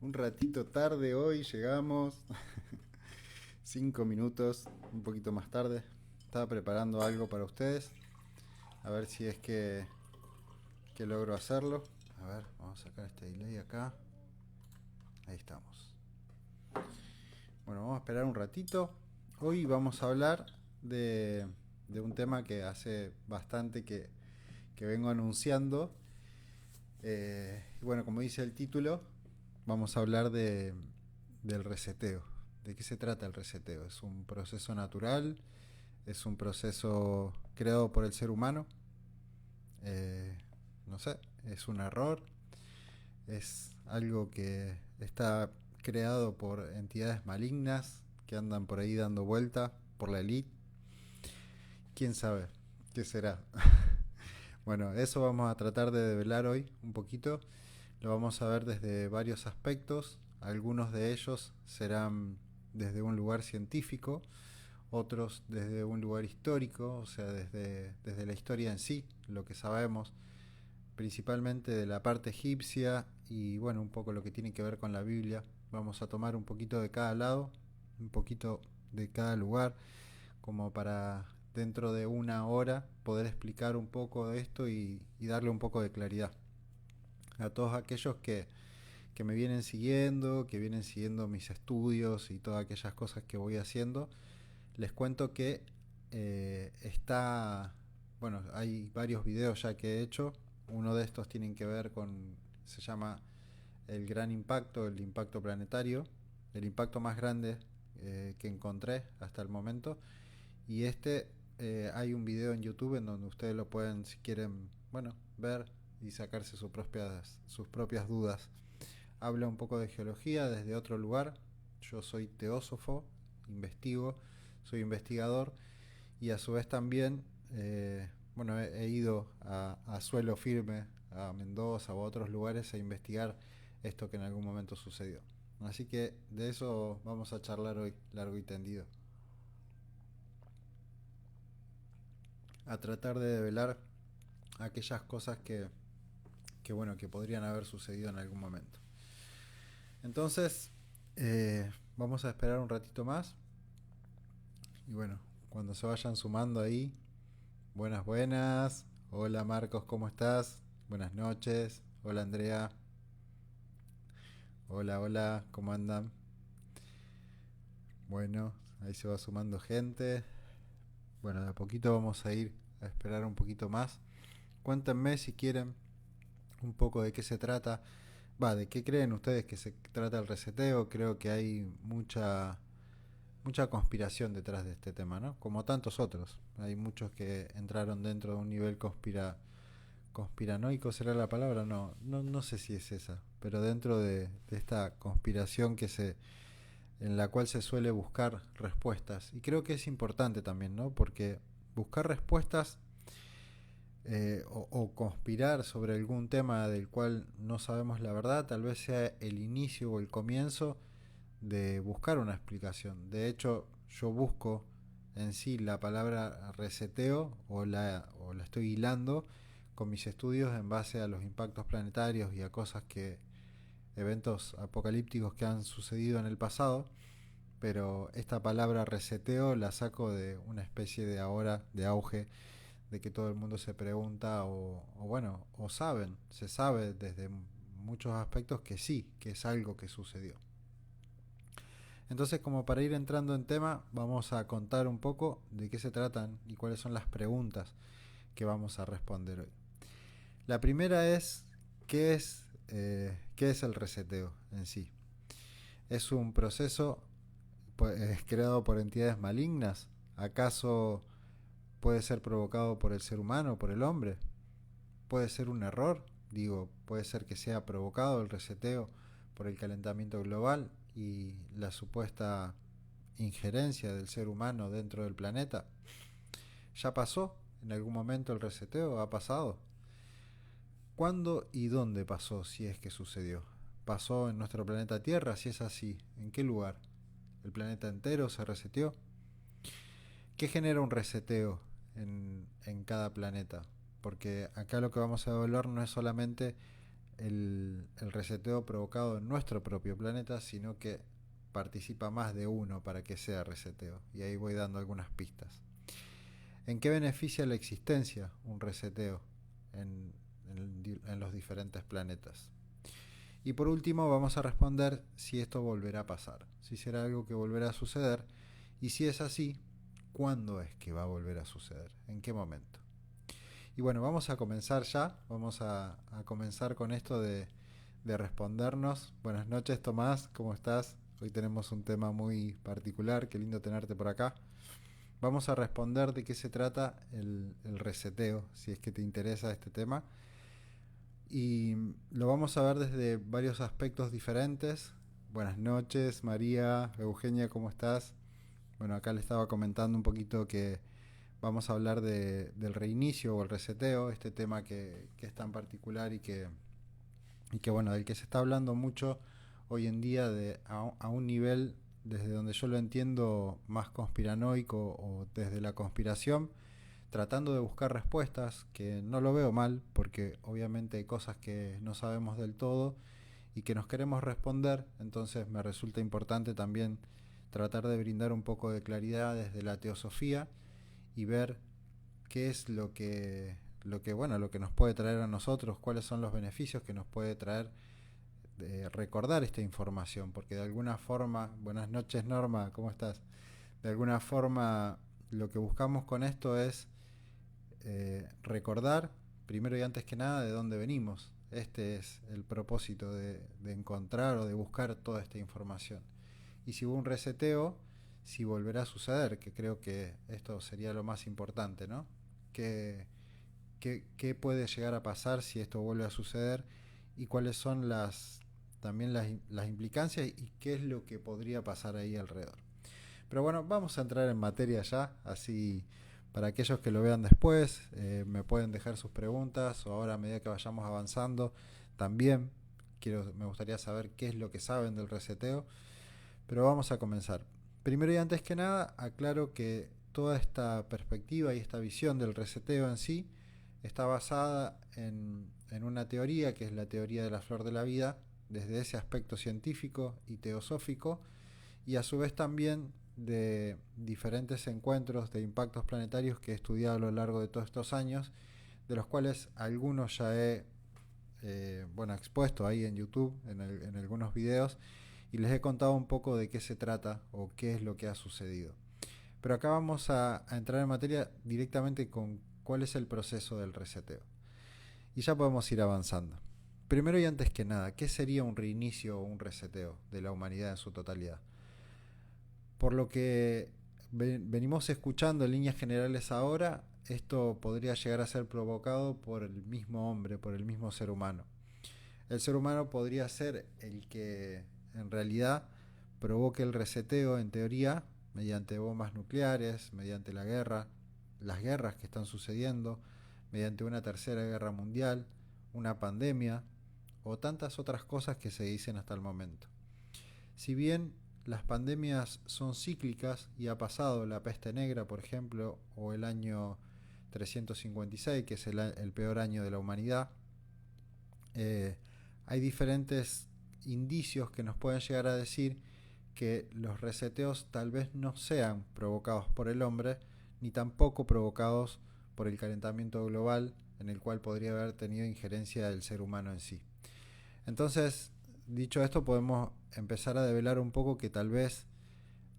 Un ratito tarde hoy, llegamos. 5 minutos, un poquito más tarde. Estaba preparando algo para ustedes. A ver si es que logro hacerlo. A ver, vamos a sacar este delay acá. Ahí estamos. Bueno, vamos a esperar un ratito. Hoy vamos a hablar de un tema que hace bastante que vengo anunciando. Y bueno, como dice el título, vamos a hablar del reseteo. ¿De qué se trata el reseteo? ¿Es un proceso natural? ¿Es un proceso creado por el ser humano? Eh, no sé, ¿es un error? ¿Es algo que está creado por entidades malignas que andan por ahí dando vuelta por la elite? ¿Quién sabe? ¿Qué será? Bueno, eso vamos a tratar de develar hoy un poquito. Lo vamos a ver desde varios aspectos. Algunos de ellos serán desde un lugar científico, otros desde un lugar histórico, o sea, desde la historia en sí, lo que sabemos, principalmente de la parte egipcia y bueno, un poco lo que tiene que ver con la Biblia. Vamos a tomar un poquito de cada lado, un poquito de cada lugar, como para dentro de una hora poder explicar un poco de esto y darle un poco de claridad a todos aquellos que me vienen siguiendo, que vienen siguiendo mis estudios y todas aquellas cosas que voy haciendo. Les cuento que bueno, hay varios videos ya que he hecho. Uno de estos tienen que ver con, se llama el gran impacto, el impacto planetario, el impacto más grande que encontré hasta el momento. Y hay un video en YouTube en donde ustedes lo pueden, si quieren, bueno, ver y sacarse sus propias dudas. Habla un poco de geología desde otro lugar. Yo soy teósofo, investigo, soy investigador y a su vez también, bueno, he ido a suelo firme, a Mendoza o a otros lugares a investigar esto que en algún momento sucedió. Así que de eso vamos a charlar hoy, largo y tendido. A tratar de develar aquellas cosas bueno, que podrían haber sucedido en algún momento. Entonces, vamos a esperar un ratito más. Y bueno, cuando se vayan sumando ahí, buenas, buenas. Hola Marcos, ¿cómo estás? Buenas noches. Hola Andrea. Hola, hola, ¿cómo andan? Bueno, ahí se va sumando gente. Bueno, de a poquito vamos a ir a esperar un poquito más. Cuéntenme si quieren un poco de qué se trata. ¿De qué creen ustedes que se trata el reseteo? Creo que hay mucha conspiración detrás de este tema, ¿no? Como tantos otros. Hay muchos que entraron dentro de un nivel conspiranoico, ¿será la palabra? No sé si es esa, pero dentro de esta conspiración en la cual se suele buscar respuestas. Y creo que es importante también, ¿no? Porque buscar respuestas o conspirar sobre algún tema del cual no sabemos la verdad, tal vez sea el inicio o el comienzo de buscar una explicación. De hecho, yo busco en sí la palabra reseteo o la estoy hilando con mis estudios en base a los impactos planetarios y a eventos apocalípticos que han sucedido en el pasado, pero esta palabra reseteo la saco de una especie de ahora de auge de que todo el mundo se pregunta o bueno, se sabe desde muchos aspectos que sí, que es algo que sucedió. Entonces, como para ir entrando en tema, vamos a contar un poco de qué se tratan y cuáles son las preguntas que vamos a responder hoy. La primera es, ¿qué es el reseteo en sí? ¿Es un proceso creado por entidades malignas? ¿Acaso puede ser provocado por el ser humano, por el hombre? ¿Puede ser un error? Digo, puede ser que sea provocado el reseteo por el calentamiento global y la supuesta injerencia del ser humano dentro del planeta. ¿Ya pasó? ¿En algún momento el reseteo ha pasado? ¿Cuándo y dónde pasó, si es que sucedió? ¿Pasó en nuestro planeta Tierra? Si es así, ¿en qué lugar? ¿El planeta entero se reseteó? ¿Qué genera un reseteo en cada planeta? Porque acá lo que vamos a evaluar no es solamente el reseteo provocado en nuestro propio planeta, sino que participa más de uno para que sea reseteo. Y ahí voy dando algunas pistas. ¿En qué beneficia la existencia un reseteo en los diferentes planetas? Y por último vamos a responder si esto volverá a pasar, si será algo que volverá a suceder, y si es así, ¿cuándo es que va a volver a suceder? ¿En qué momento? Y bueno, vamos a comenzar ya, vamos a comenzar con esto de respondernos. Buenas noches, Tomás, ¿cómo estás? Hoy tenemos un tema muy particular, qué lindo tenerte por acá. Vamos a responder de qué se trata el reseteo, si es que te interesa este tema. Y lo vamos a ver desde varios aspectos diferentes. Buenas noches, María, Eugenia, ¿cómo estás? Bueno, acá le estaba comentando un poquito que vamos a hablar del reinicio o el reseteo, este tema que es tan particular y que bueno, del que se está hablando mucho hoy en día a un nivel desde donde yo lo entiendo más conspiranoico o desde la conspiración, tratando de buscar respuestas, que no lo veo mal, porque obviamente hay cosas que no sabemos del todo y que nos queremos responder, entonces me resulta importante también tratar de brindar un poco de claridad desde la teosofía y ver qué es lo que nos puede traer a nosotros, cuáles son los beneficios que nos puede traer de recordar esta información, porque de alguna forma, buenas noches Norma, ¿cómo estás? De alguna forma lo que buscamos con esto es recordar, primero y antes que nada, de dónde venimos. Este es el propósito de encontrar o de buscar toda esta información. Y si hubo un reseteo, si volverá a suceder, que creo que esto sería lo más importante, ¿no? ¿Qué puede llegar a pasar si esto vuelve a suceder? Y cuáles son también las implicancias y qué es lo que podría pasar ahí alrededor. Pero bueno, vamos a entrar en materia ya, así para aquellos que lo vean después, me pueden dejar sus preguntas o ahora a medida que vayamos avanzando, también me gustaría saber qué es lo que saben del reseteo, pero vamos a comenzar. Primero y antes que nada, aclaro que toda esta perspectiva y esta visión del reseteo en sí está basada en una teoría que es la teoría de la flor de la vida, desde ese aspecto científico y teosófico, y a su vez también de diferentes encuentros de impactos planetarios que he estudiado a lo largo de todos estos años, de los cuales algunos ya he expuesto ahí en YouTube, en algunos videos, y les he contado un poco de qué se trata o qué es lo que ha sucedido. Pero acá vamos a entrar en materia directamente con cuál es el proceso del reseteo. Y ya podemos ir avanzando. Primero y antes que nada, ¿qué sería un reinicio o un reseteo de la humanidad en su totalidad? Por lo que venimos escuchando en líneas generales ahora, esto podría llegar a ser provocado por el mismo hombre, por el mismo ser humano. El ser humano podría ser el que en realidad provoque el reseteo en teoría mediante bombas nucleares, mediante la guerra, las guerras que están sucediendo, mediante una tercera guerra mundial, una pandemia o tantas otras cosas que se dicen hasta el momento. Si bien las pandemias son cíclicas y ha pasado la peste negra, por ejemplo, o el año 356, que es el peor año de la humanidad, hay diferentes indicios que nos pueden llegar a decir que los reseteos tal vez no sean provocados por el hombre, ni tampoco provocados por el calentamiento global, en el cual podría haber tenido injerencia del ser humano en sí. Entonces, dicho esto, podemos empezar a develar un poco que tal vez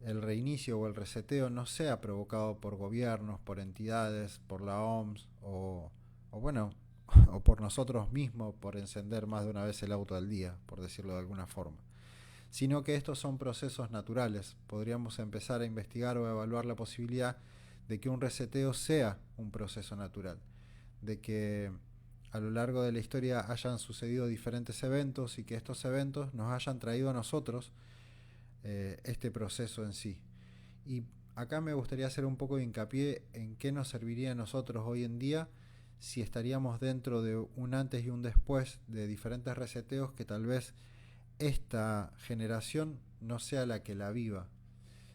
el reinicio o el reseteo no sea provocado por gobiernos, por entidades, por la OMS o por nosotros mismos por encender más de una vez el auto al día, por decirlo de alguna forma, sino que estos son procesos naturales. Podríamos empezar a investigar o a evaluar la posibilidad de que un reseteo sea un proceso natural, de que a lo largo de la historia hayan sucedido diferentes eventos y que estos eventos nos hayan traído a nosotros este proceso en sí. Y acá me gustaría hacer un poco de hincapié en qué nos serviría a nosotros hoy en día si estaríamos dentro de un antes y un después de diferentes reseteos que tal vez esta generación no sea la que la viva.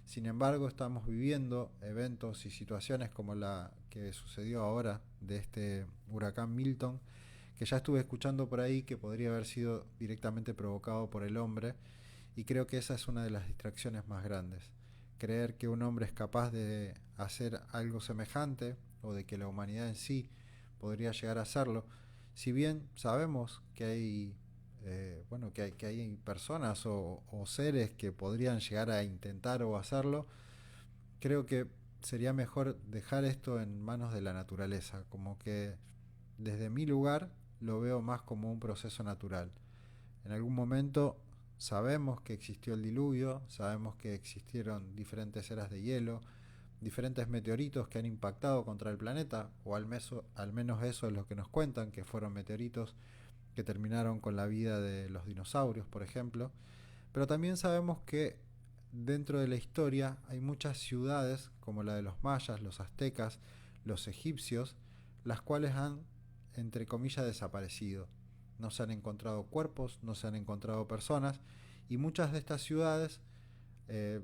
Sin embargo, estamos viviendo eventos y situaciones como la que sucedió ahora de este huracán Milton, que ya estuve escuchando por ahí que podría haber sido directamente provocado por el hombre, y creo que esa es una de las distracciones más grandes. Creer que un hombre es capaz de hacer algo semejante, o de que la humanidad en sí podría llegar a hacerlo, si bien sabemos que hay que hay personas o seres que podrían llegar a intentar o hacerlo, creo que sería mejor dejar esto en manos de la naturaleza, como que desde mi lugar lo veo más como un proceso natural. En algún momento sabemos que existió el diluvio, sabemos que existieron diferentes eras de hielo, diferentes meteoritos que han impactado contra el planeta, o al menos eso es lo que nos cuentan, que fueron meteoritos que terminaron con la vida de los dinosaurios, por ejemplo. Pero también sabemos que dentro de la historia hay muchas ciudades, como la de los mayas, los aztecas, los egipcios, las cuales han, entre comillas, desaparecido. No se han encontrado cuerpos, no se han encontrado personas, y muchas de estas ciudades eh,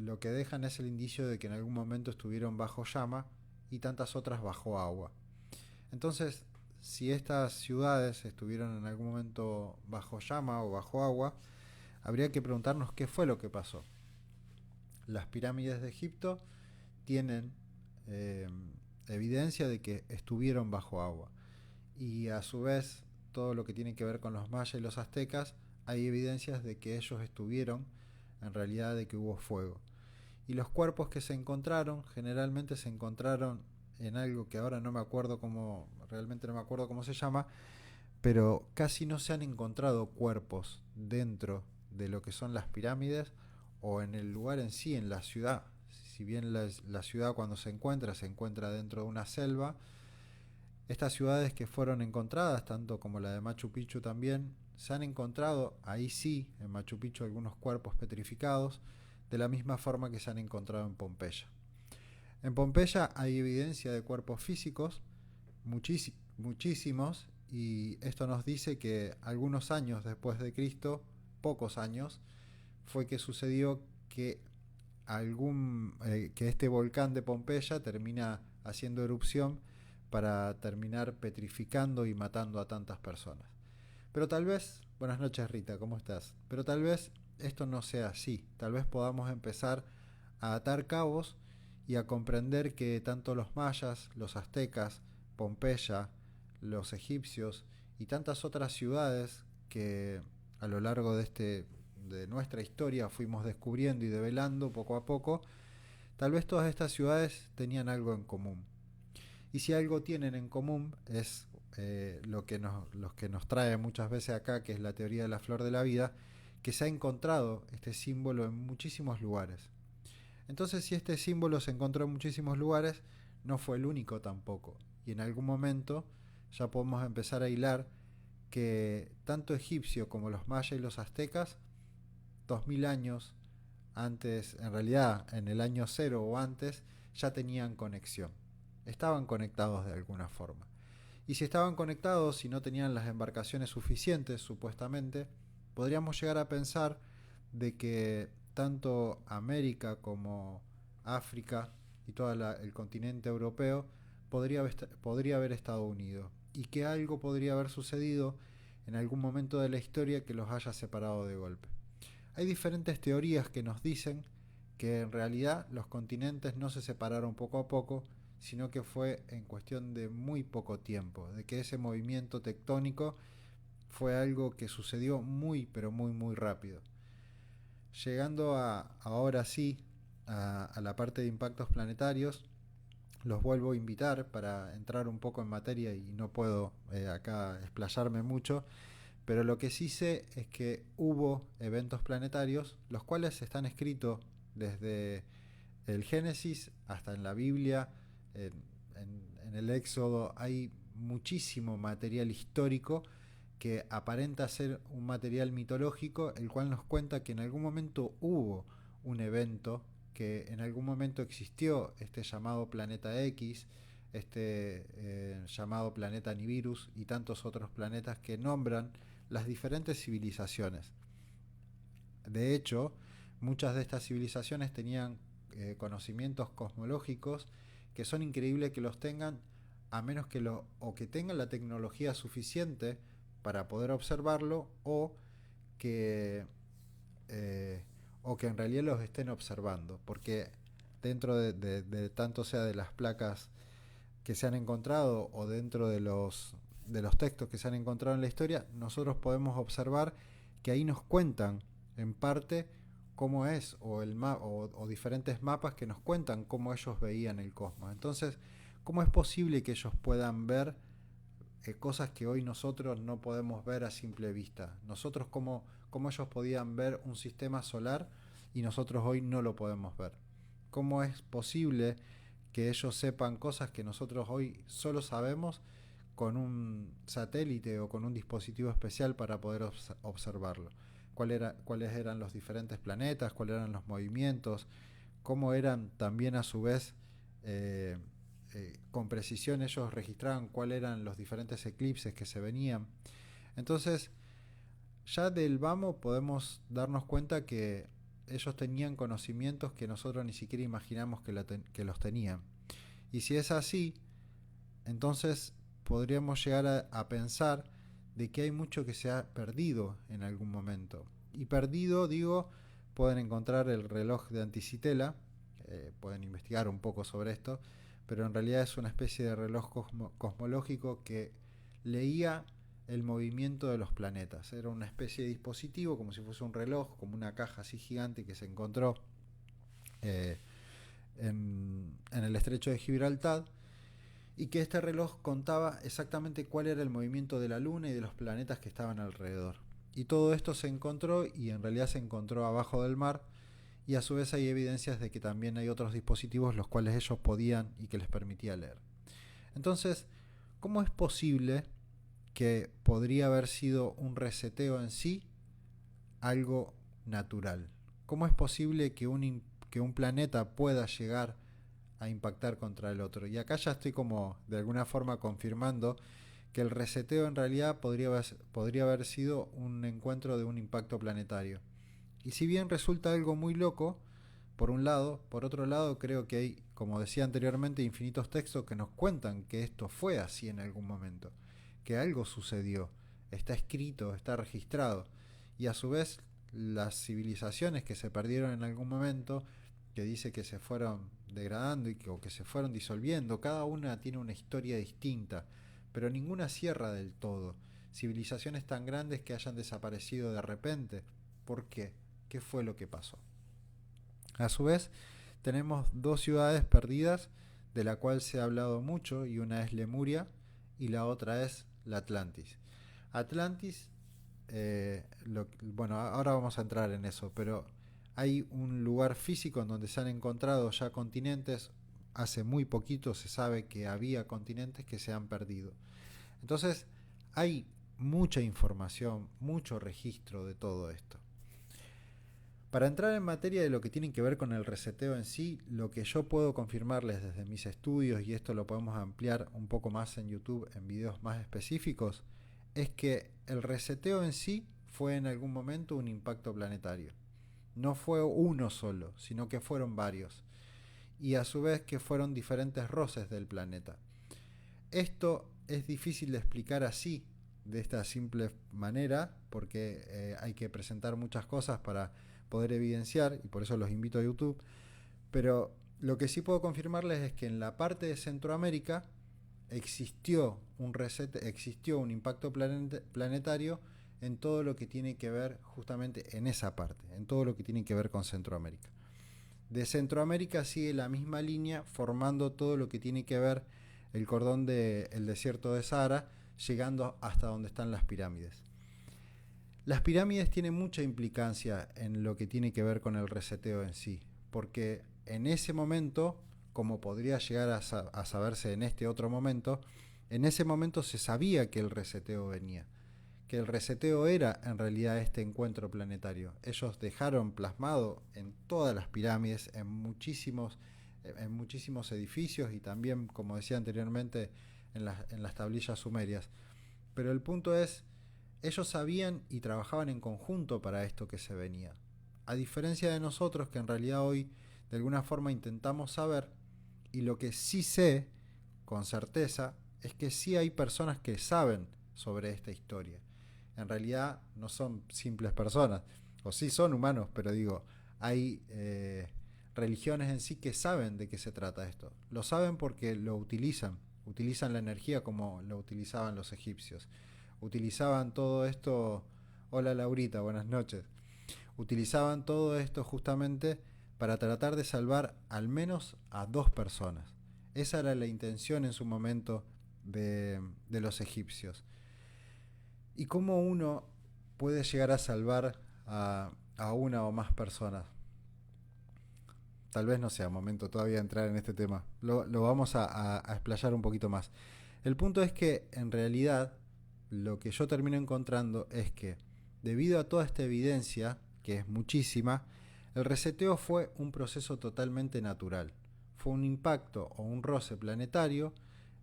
lo que dejan es el indicio de que en algún momento estuvieron bajo llama y tantas otras bajo agua. Entonces, si estas ciudades estuvieron en algún momento bajo llama o bajo agua, habría que preguntarnos qué fue lo que pasó. Las pirámides de Egipto tienen eh, evidencia de que estuvieron bajo agua. Y a su vez, todo lo que tiene que ver con los mayas y los aztecas, hay evidencias de que ellos estuvieron, en realidad de que hubo fuego. Y los cuerpos que se encontraron, generalmente se encontraron en algo que ahora no me acuerdo cómo, realmente no me acuerdo cómo se llama, pero casi no se han encontrado cuerpos dentro de lo que son las pirámides o en el lugar en sí, en la ciudad. Si bien la ciudad cuando se encuentra dentro de una selva, estas ciudades que fueron encontradas, tanto como la de Machu Picchu también, se han encontrado, ahí sí, en Machu Picchu algunos cuerpos petrificados, de la misma forma que se han encontrado en Pompeya. En Pompeya hay evidencia de cuerpos físicos, muchísimos, y esto nos dice que algunos años después de Cristo, pocos años, fue que sucedió que que este volcán de Pompeya termina haciendo erupción para terminar petrificando y matando a tantas personas. Pero tal vez, buenas noches Rita, ¿cómo estás? Pero tal vez esto no sea así, tal vez podamos empezar a atar cabos y a comprender que tanto los mayas, los aztecas, Pompeya, los egipcios y tantas otras ciudades que a lo largo de nuestra historia fuimos descubriendo y develando poco a poco, tal vez todas estas ciudades tenían algo en común. Y si algo tienen en común es lo que nos trae muchas veces acá, que es la teoría de la flor de la vida, que se ha encontrado este símbolo en muchísimos lugares. Entonces, si este símbolo se encontró en muchísimos lugares, no fue el único tampoco. Y en algún momento ya podemos empezar a hilar que tanto egipcio como los mayas y los aztecas, 2000 años antes, en realidad en el año cero o antes, ya tenían conexión. Estaban conectados de alguna forma. Y si estaban conectados y no tenían las embarcaciones suficientes, supuestamente, podríamos llegar a pensar de que tanto América como África y todo el continente europeo podría haber estado unido y que algo podría haber sucedido en algún momento de la historia que los haya separado de golpe. Hay diferentes teorías que nos dicen que en realidad los continentes no se separaron poco a poco, sino que fue en cuestión de muy poco tiempo, de que ese movimiento tectónico fue algo que sucedió muy pero muy muy rápido. Llegando ahora sí a la parte de impactos planetarios, los vuelvo a invitar para entrar un poco en materia y no puedo acá explayarme mucho, pero lo que sí sé es que hubo eventos planetarios, los cuales están escritos desde el Génesis hasta en la Biblia, en, en el Éxodo, hay muchísimo material histórico que aparenta ser un material mitológico, el cual nos cuenta que en algún momento hubo un evento, que en algún momento existió este llamado planeta X, llamado planeta Nibiru y tantos otros planetas que nombran las diferentes civilizaciones. De hecho, muchas de estas civilizaciones tenían conocimientos cosmológicos que son increíbles que los tengan a menos que o que tengan la tecnología suficiente para poder observarlo, que eh, o que en realidad los estén observando, porque dentro de tanto sea de las placas que se han encontrado o dentro de los textos que se han encontrado en la historia, nosotros podemos observar que ahí nos cuentan en parte cómo es, o diferentes mapas que nos cuentan cómo ellos veían el cosmos. Entonces, ¿cómo es posible que ellos puedan ver cosas que hoy nosotros no podemos ver a simple vista? Nosotros, cómo ellos podían ver un sistema solar y nosotros hoy no lo podemos ver. ¿Cómo es posible que ellos sepan cosas que nosotros hoy solo sabemos con un satélite o con un dispositivo especial para poder observarlo? Cuáles eran los diferentes planetas, cuáles eran los movimientos, cómo eran también a su vez, con precisión ellos registraban cuáles eran los diferentes eclipses que se venían. Entonces, ya del vamos podemos darnos cuenta que ellos tenían conocimientos que nosotros ni siquiera imaginamos que los tenían. Y si es así, entonces podríamos llegar a pensar de que hay mucho que se ha perdido en algún momento. Y perdido, digo, pueden encontrar el reloj de Anticitela, pueden investigar un poco sobre esto, pero en realidad es una especie de reloj cosmológico que leía el movimiento de los planetas. Era una especie de dispositivo, como si fuese un reloj, como una caja así gigante que se encontró eh, en el estrecho de Gibraltar, y que este reloj contaba exactamente cuál era el movimiento de la Luna y de los planetas que estaban alrededor. Y todo esto se encontró, y en realidad se encontró abajo del mar, y a su vez hay evidencias de que también hay otros dispositivos los cuales ellos podían y que les permitía leer. Entonces, ¿cómo es posible que podría haber sido un reseteo en sí algo natural? ¿Cómo es posible que un planeta pueda llegar a impactar contra el otro? Y acá ya estoy como de alguna forma confirmando que el reseteo en realidad podría haber sido un encuentro de un impacto planetario. Y si bien resulta algo muy loco, por un lado, por otro lado creo que hay, como decía anteriormente, infinitos textos que nos cuentan que esto fue así en algún momento, que algo sucedió, está escrito, está registrado, y a su vez las civilizaciones que se perdieron en algún momento, que dice que se fueron degradando o que se fueron disolviendo, cada una tiene una historia distinta, pero ninguna cierra del todo. Civilizaciones tan grandes que hayan desaparecido de repente, ¿por qué? ¿Qué fue lo que pasó? A su vez, tenemos dos ciudades perdidas de la cual se ha hablado mucho, y una es Lemuria y la otra es la Atlantis. Atlantis, bueno, ahora vamos a entrar en eso, pero hay un lugar físico en donde se han encontrado ya continentes. Hace muy poquito se sabe que había continentes que se han perdido. Entonces, hay mucha información, mucho registro de todo esto. Para entrar en materia de lo que tiene que ver con el reseteo en sí, lo que yo puedo confirmarles desde mis estudios, y esto lo podemos ampliar un poco más en YouTube en videos más específicos, es que el reseteo en sí fue en algún momento un impacto planetario. No fue uno solo, sino que fueron varios. Y a su vez que fueron diferentes roces del planeta. Esto es difícil de explicar así, de esta simple manera, porque hay que presentar muchas cosas para poder evidenciar, y por eso los invito a YouTube. Pero lo que sí puedo confirmarles es que en la parte de Centroamérica existió existió un impacto planetario en todo lo que tiene que ver justamente en esa parte, en todo lo que tiene que ver con Centroamérica. De Centroamérica sigue la misma línea, formando todo lo que tiene que ver el cordón del desierto de Sahara, llegando hasta donde están las pirámides. Las pirámides tienen mucha implicancia en lo que tiene que ver con el reseteo en sí, porque en ese momento, como podría llegar a saberse en este otro momento, en ese momento se sabía que el reseteo venía, que el reseteo era en realidad este encuentro planetario. Ellos dejaron plasmado en todas las pirámides, en muchísimos edificios, y también, como decía anteriormente, en las tablillas sumerias. Pero el punto es, ellos sabían y trabajaban en conjunto para esto que se venía. A diferencia de nosotros, que en realidad hoy de alguna forma intentamos saber, y lo que sí sé con certeza es que sí hay personas que saben sobre esta historia. En realidad no son simples personas, o sí son humanos, pero digo, hay religiones en sí que saben de qué se trata esto. Lo saben porque lo utilizan la energía como lo utilizaban los egipcios. Utilizaban todo esto, hola Laurita, buenas noches. Utilizaban todo esto justamente para tratar de salvar al menos a 2 personas. Esa era la intención en su momento de los egipcios. ¿Y cómo uno puede llegar a salvar a una o más personas? Tal vez no sea momento todavía de entrar en este tema. Lo vamos a explayar un poquito más. El punto es que en realidad lo que yo termino encontrando es que debido a toda esta evidencia, que es muchísima, el reseteo fue un proceso totalmente natural. Fue un impacto o un roce planetario,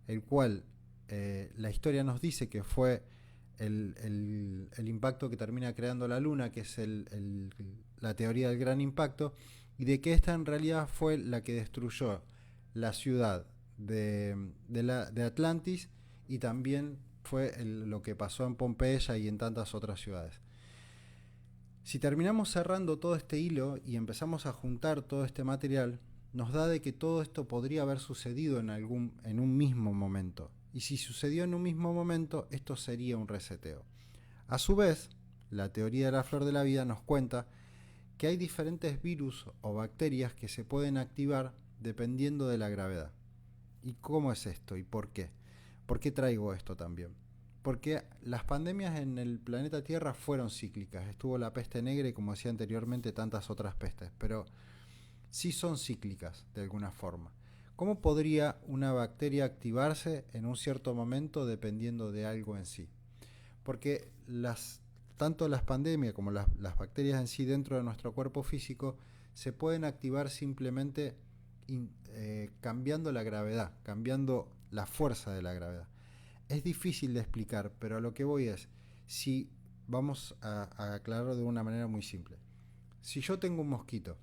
el cual la historia nos dice que fue el impacto que termina creando la Luna, que es la teoría del gran impacto, y de que esta en realidad fue la que destruyó la ciudad de Atlantis, y también fue lo que pasó en Pompeya y en tantas otras ciudades. Si terminamos cerrando todo este hilo y empezamos a juntar todo este material, nos da de que todo esto podría haber sucedido en un mismo momento. Y si sucedió en un mismo momento, esto sería un reseteo. A su vez, la teoría de la flor de la vida nos cuenta que hay diferentes virus o bacterias que se pueden activar dependiendo de la gravedad. ¿Y cómo es esto y por qué? ¿Por qué traigo esto también? Porque las pandemias en el planeta Tierra fueron cíclicas. Estuvo la peste negra y, como decía anteriormente, tantas otras pestes, pero sí son cíclicas de alguna forma. ¿Cómo podría una bacteria activarse en un cierto momento dependiendo de algo en sí? Porque tanto las pandemias como las bacterias en sí dentro de nuestro cuerpo físico se pueden activar simplemente cambiando la gravedad, cambiando la fuerza de la gravedad. Es difícil de explicar, pero a lo que voy es, si vamos a aclararlo de una manera muy simple. Si yo tengo un mosquito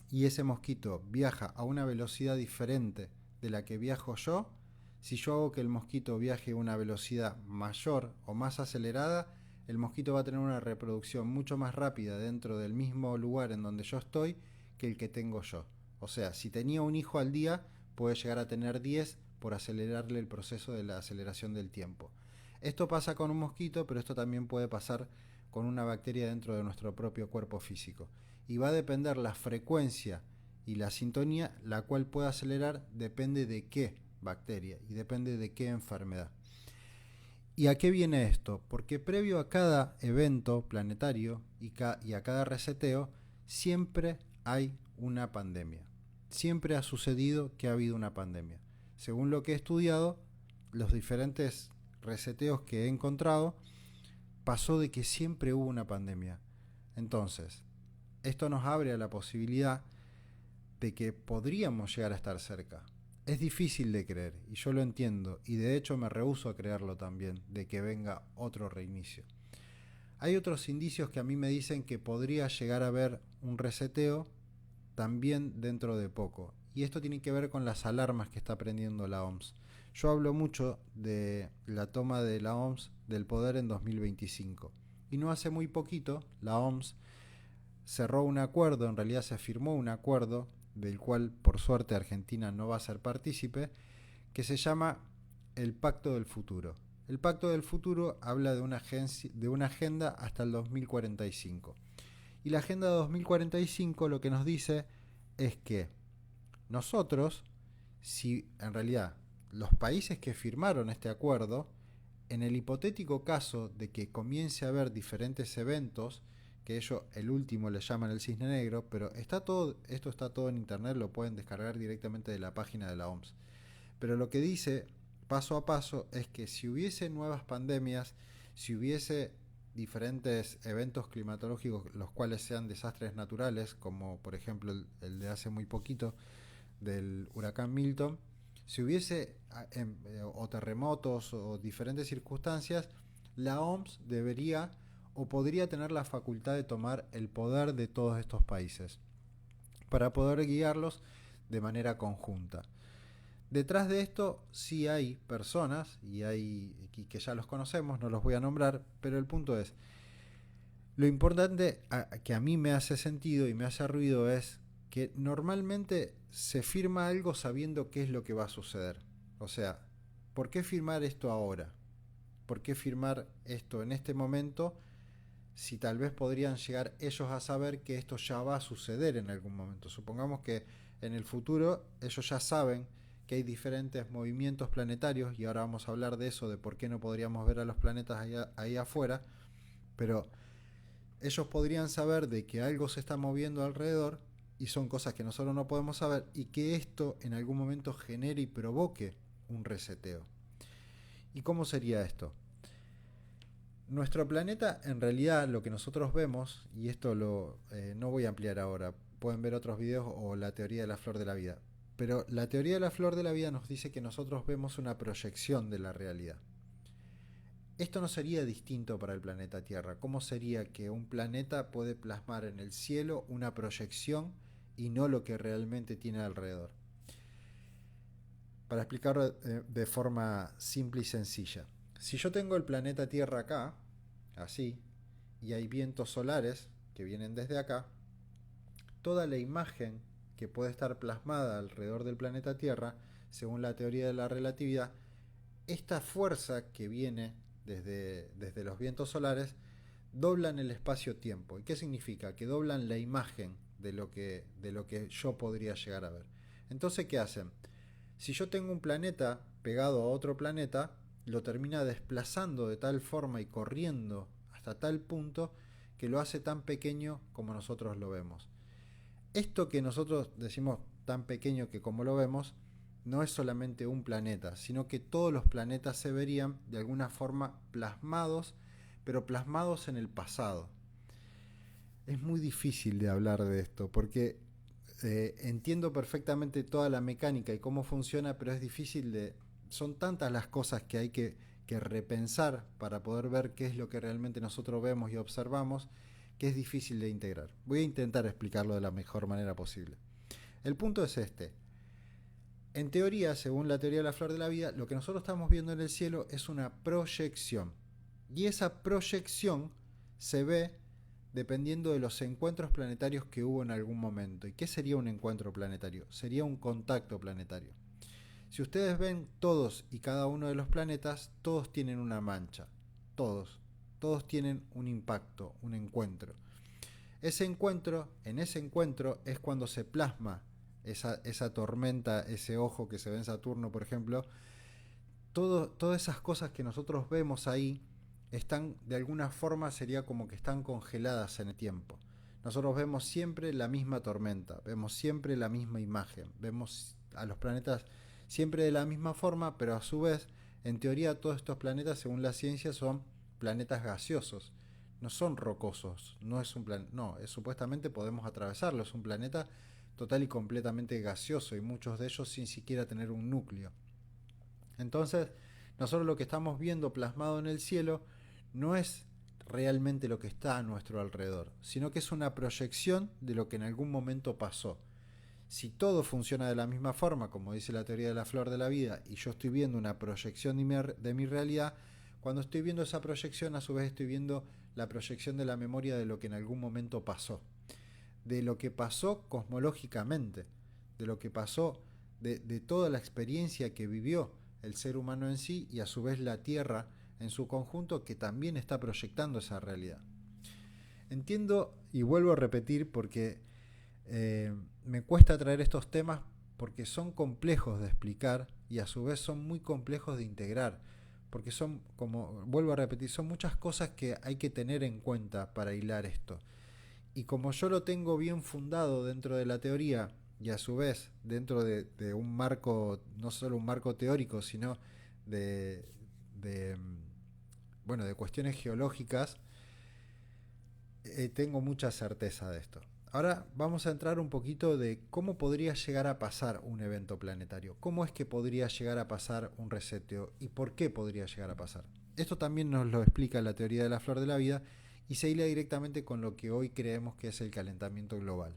y ese mosquito viaja a una velocidad diferente de la que viajo yo, si yo hago que el mosquito viaje a una velocidad mayor o más acelerada, el mosquito va a tener una reproducción mucho más rápida dentro del mismo lugar en donde yo estoy que el que tengo yo. O sea, si tenía un hijo al día, puede llegar a tener 10 por acelerarle el proceso de la aceleración del tiempo. Esto pasa con un mosquito, pero esto también puede pasar con una bacteria dentro de nuestro propio cuerpo físico. Y va a depender la frecuencia y la sintonía, la cual puede acelerar, depende de qué bacteria y depende de qué enfermedad. ¿Y a qué viene esto? Porque previo a cada evento planetario y a cada reseteo, siempre hay una pandemia. Siempre ha sucedido que ha habido una pandemia. Según lo que he estudiado, los diferentes reseteos que he encontrado, pasó de que siempre hubo una pandemia. Entonces, esto nos abre a la posibilidad de que podríamos llegar a estar cerca. Es difícil de creer, y yo lo entiendo, y de hecho me rehúso a creerlo también, de que venga otro reinicio. Hay otros indicios que a mí me dicen que podría llegar a haber un reseteo también dentro de poco, y esto tiene que ver con las alarmas que está prendiendo la OMS. Yo hablo mucho de la toma de la OMS del poder en 2025, y no hace muy poquito la OMS cerró un acuerdo, en realidad se firmó un acuerdo, del cual por suerte Argentina no va a ser partícipe, que se llama el Pacto del Futuro. El Pacto del Futuro habla de una agenda hasta el 2045. Y la Agenda 2045 lo que nos dice es que nosotros, si en realidad los países que firmaron este acuerdo, en el hipotético caso de que comience a haber diferentes eventos, que ellos el último le llaman el cisne negro, pero esto está todo en internet, lo pueden descargar directamente de la página de la OMS. Pero lo que dice paso a paso es que si hubiese nuevas pandemias, si hubiese diferentes eventos climatológicos, los cuales sean desastres naturales, como por ejemplo el de hace muy poquito del huracán Milton, si hubiese o terremotos o diferentes circunstancias, la OMS debería o podría tener la facultad de tomar el poder de todos estos países para poder guiarlos de manera conjunta. Detrás de esto sí hay personas, y hay que ya los conocemos, no los voy a nombrar, pero el punto es, lo importante que a mí me hace sentido y me hace ruido es que normalmente se firma algo sabiendo qué es lo que va a suceder. O sea, ¿por qué firmar esto ahora? ¿Por qué firmar esto en este momento si tal vez podrían llegar ellos a saber que esto ya va a suceder en algún momento? Supongamos que en el futuro ellos ya saben que hay diferentes movimientos planetarios, y ahora vamos a hablar de eso, de por qué no podríamos ver a los planetas ahí afuera, pero ellos podrían saber de que algo se está moviendo alrededor y son cosas que nosotros no podemos saber, y que esto en algún momento genere y provoque un reseteo. ¿Y cómo sería esto? Nuestro planeta, en realidad, lo que nosotros vemos, y esto no voy a ampliar ahora, pueden ver otros videos o la teoría de la flor de la vida, pero la teoría de la flor de la vida nos dice que nosotros vemos una proyección de la realidad. Esto no sería distinto para el planeta Tierra. ¿Cómo sería que un planeta puede plasmar en el cielo una proyección y no lo que realmente tiene alrededor? Para explicarlo de forma simple y sencilla. Si yo tengo el planeta Tierra acá, así, y hay vientos solares que vienen desde acá, toda la imagen que puede estar plasmada alrededor del planeta Tierra, según la teoría de la relatividad, esta fuerza que viene desde los vientos solares doblan el espacio-tiempo. ¿Y qué significa? Que doblan la imagen de lo que yo podría llegar a ver. Entonces, ¿qué hacen? Si yo tengo un planeta pegado a otro planeta, lo termina desplazando de tal forma y corriendo hasta tal punto que lo hace tan pequeño como nosotros lo vemos. Esto que nosotros decimos tan pequeño que como lo vemos, no es solamente un planeta, sino que todos los planetas se verían de alguna forma plasmados, pero plasmados en el pasado. Es muy difícil de hablar de esto porque entiendo perfectamente toda la mecánica y cómo funciona, pero es difícil de... Son tantas las cosas que hay que repensar para poder ver qué es lo que realmente nosotros vemos y observamos, que es difícil de integrar. Voy a intentar explicarlo de la mejor manera posible. El punto es este. En teoría, según la teoría de la flor de la vida, lo que nosotros estamos viendo en el cielo es una proyección. Y esa proyección se ve dependiendo de los encuentros planetarios que hubo en algún momento. ¿Y qué sería un encuentro planetario? Sería un contacto planetario. Si ustedes ven todos y cada uno de los planetas, todos tienen una mancha. Todos tienen un impacto, un encuentro. En ese encuentro es cuando se plasma esa tormenta, ese ojo que se ve en Saturno, por ejemplo. Todas esas cosas que nosotros vemos ahí están, de alguna forma, sería como que están congeladas en el tiempo. Nosotros vemos siempre la misma tormenta, vemos siempre la misma imagen, vemos a los planetas siempre de la misma forma, pero a su vez, en teoría, todos estos planetas, según la ciencia, son planetas gaseosos. No son rocosos, no es un plan, no, supuestamente podemos atravesarlo, es un planeta total y completamente gaseoso, y muchos de ellos sin siquiera tener un núcleo. Entonces, nosotros lo que estamos viendo plasmado en el cielo no es realmente lo que está a nuestro alrededor, sino que es una proyección de lo que en algún momento pasó. Si todo funciona de la misma forma, como dice la teoría de la flor de la vida, y yo estoy viendo una proyección de mi realidad, cuando estoy viendo esa proyección, a su vez estoy viendo la proyección de la memoria de lo que en algún momento pasó, de lo que pasó cosmológicamente, de lo que pasó, de toda la experiencia que vivió el ser humano en sí, y a su vez la Tierra en su conjunto, que también está proyectando esa realidad. Entiendo, y vuelvo a repetir porque me cuesta traer estos temas, porque son complejos de explicar y a su vez son muy complejos de integrar, porque son, como vuelvo a repetir, son muchas cosas que hay que tener en cuenta para hilar esto. Y como yo lo tengo bien fundado dentro de la teoría, y a su vez dentro de un marco, no solo un marco teórico, sino de, de bueno, de cuestiones geológicas, tengo mucha certeza de esto. Ahora vamos a entrar un poquito de cómo podría llegar a pasar un evento planetario, cómo es que podría llegar a pasar un reseteo y por qué podría llegar a pasar. Esto también nos lo explica la teoría de la flor de la vida y se hila directamente con lo que hoy creemos que es el calentamiento global.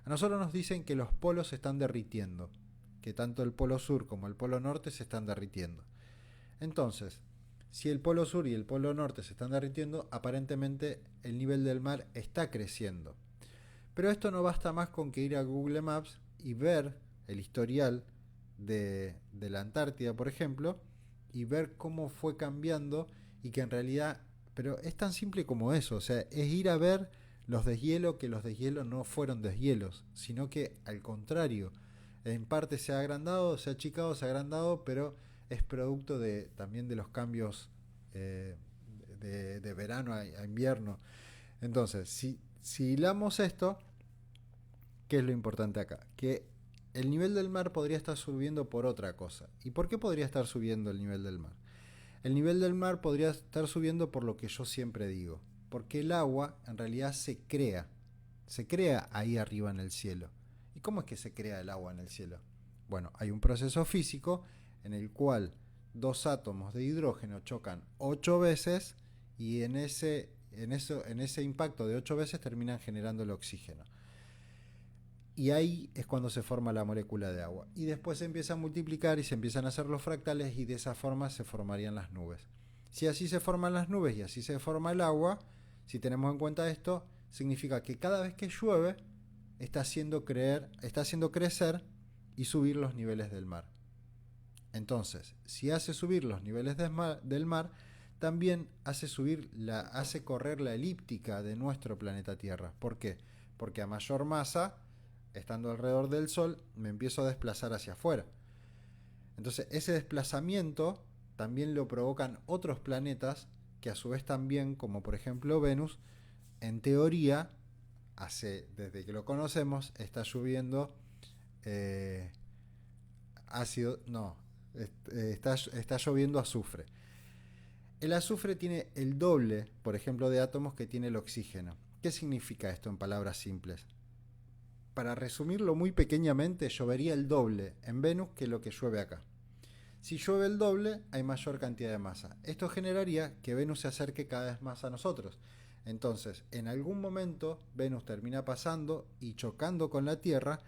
A nosotros nos dicen que los polos se están derritiendo. que tanto el polo sur como el polo norte se están derritiendo. Entonces, si el polo sur y el polo norte se están derritiendo, aparentemente el nivel del mar está creciendo. Pero esto no basta más con que ir a Google Maps y ver el historial de la Antártida, por ejemplo, y ver cómo fue cambiando y que en realidad, pero es tan simple como eso, o sea, es ir a ver los deshielos, que los deshielos no fueron deshielos, sino que al contrario, en parte se ha agrandado, se ha achicado, se ha agrandado, pero es producto también de los cambios eh, de verano a invierno. Entonces, si hilamos esto, ¿qué es lo importante acá? Que el nivel del mar podría estar subiendo por otra cosa. ¿Y por qué podría estar subiendo el nivel del mar? El nivel del mar podría estar subiendo por lo que yo siempre digo. Porque el agua en realidad se crea ahí arriba en el cielo. ¿Y cómo es que se crea el agua en el cielo? Bueno, hay un proceso físico en el cual dos átomos de hidrógeno chocan 8 veces y en ese impacto de 8 veces terminan generando el oxígeno. Y ahí es cuando se forma la molécula de agua. Y después se empieza a multiplicar y se empiezan a hacer los fractales y de esa forma se formarían las nubes. Si así se forman las nubes y así se forma el agua, si tenemos en cuenta esto, significa que cada vez que llueve está haciendo crecer y subir los niveles del mar. Entonces, si hace subir los niveles del mar, también hace correr la elíptica de nuestro planeta Tierra. ¿Por qué? Porque a mayor masa, estando alrededor del Sol, me empiezo a desplazar hacia afuera. Entonces, ese desplazamiento también lo provocan otros planetas que a su vez también, como por ejemplo Venus, en teoría, desde que lo conocemos, está lloviendo ácido, no, está lloviendo azufre. El azufre tiene el doble, por ejemplo, de átomos que tiene el oxígeno. ¿Qué significa esto en palabras simples? Para resumirlo muy pequeñamente, llovería el doble en Venus que lo que llueve acá. Si llueve el doble, hay mayor cantidad de masa. Esto generaría que Venus se acerque cada vez más a nosotros. Entonces, en algún momento, Venus termina pasando y chocando con la Tierra,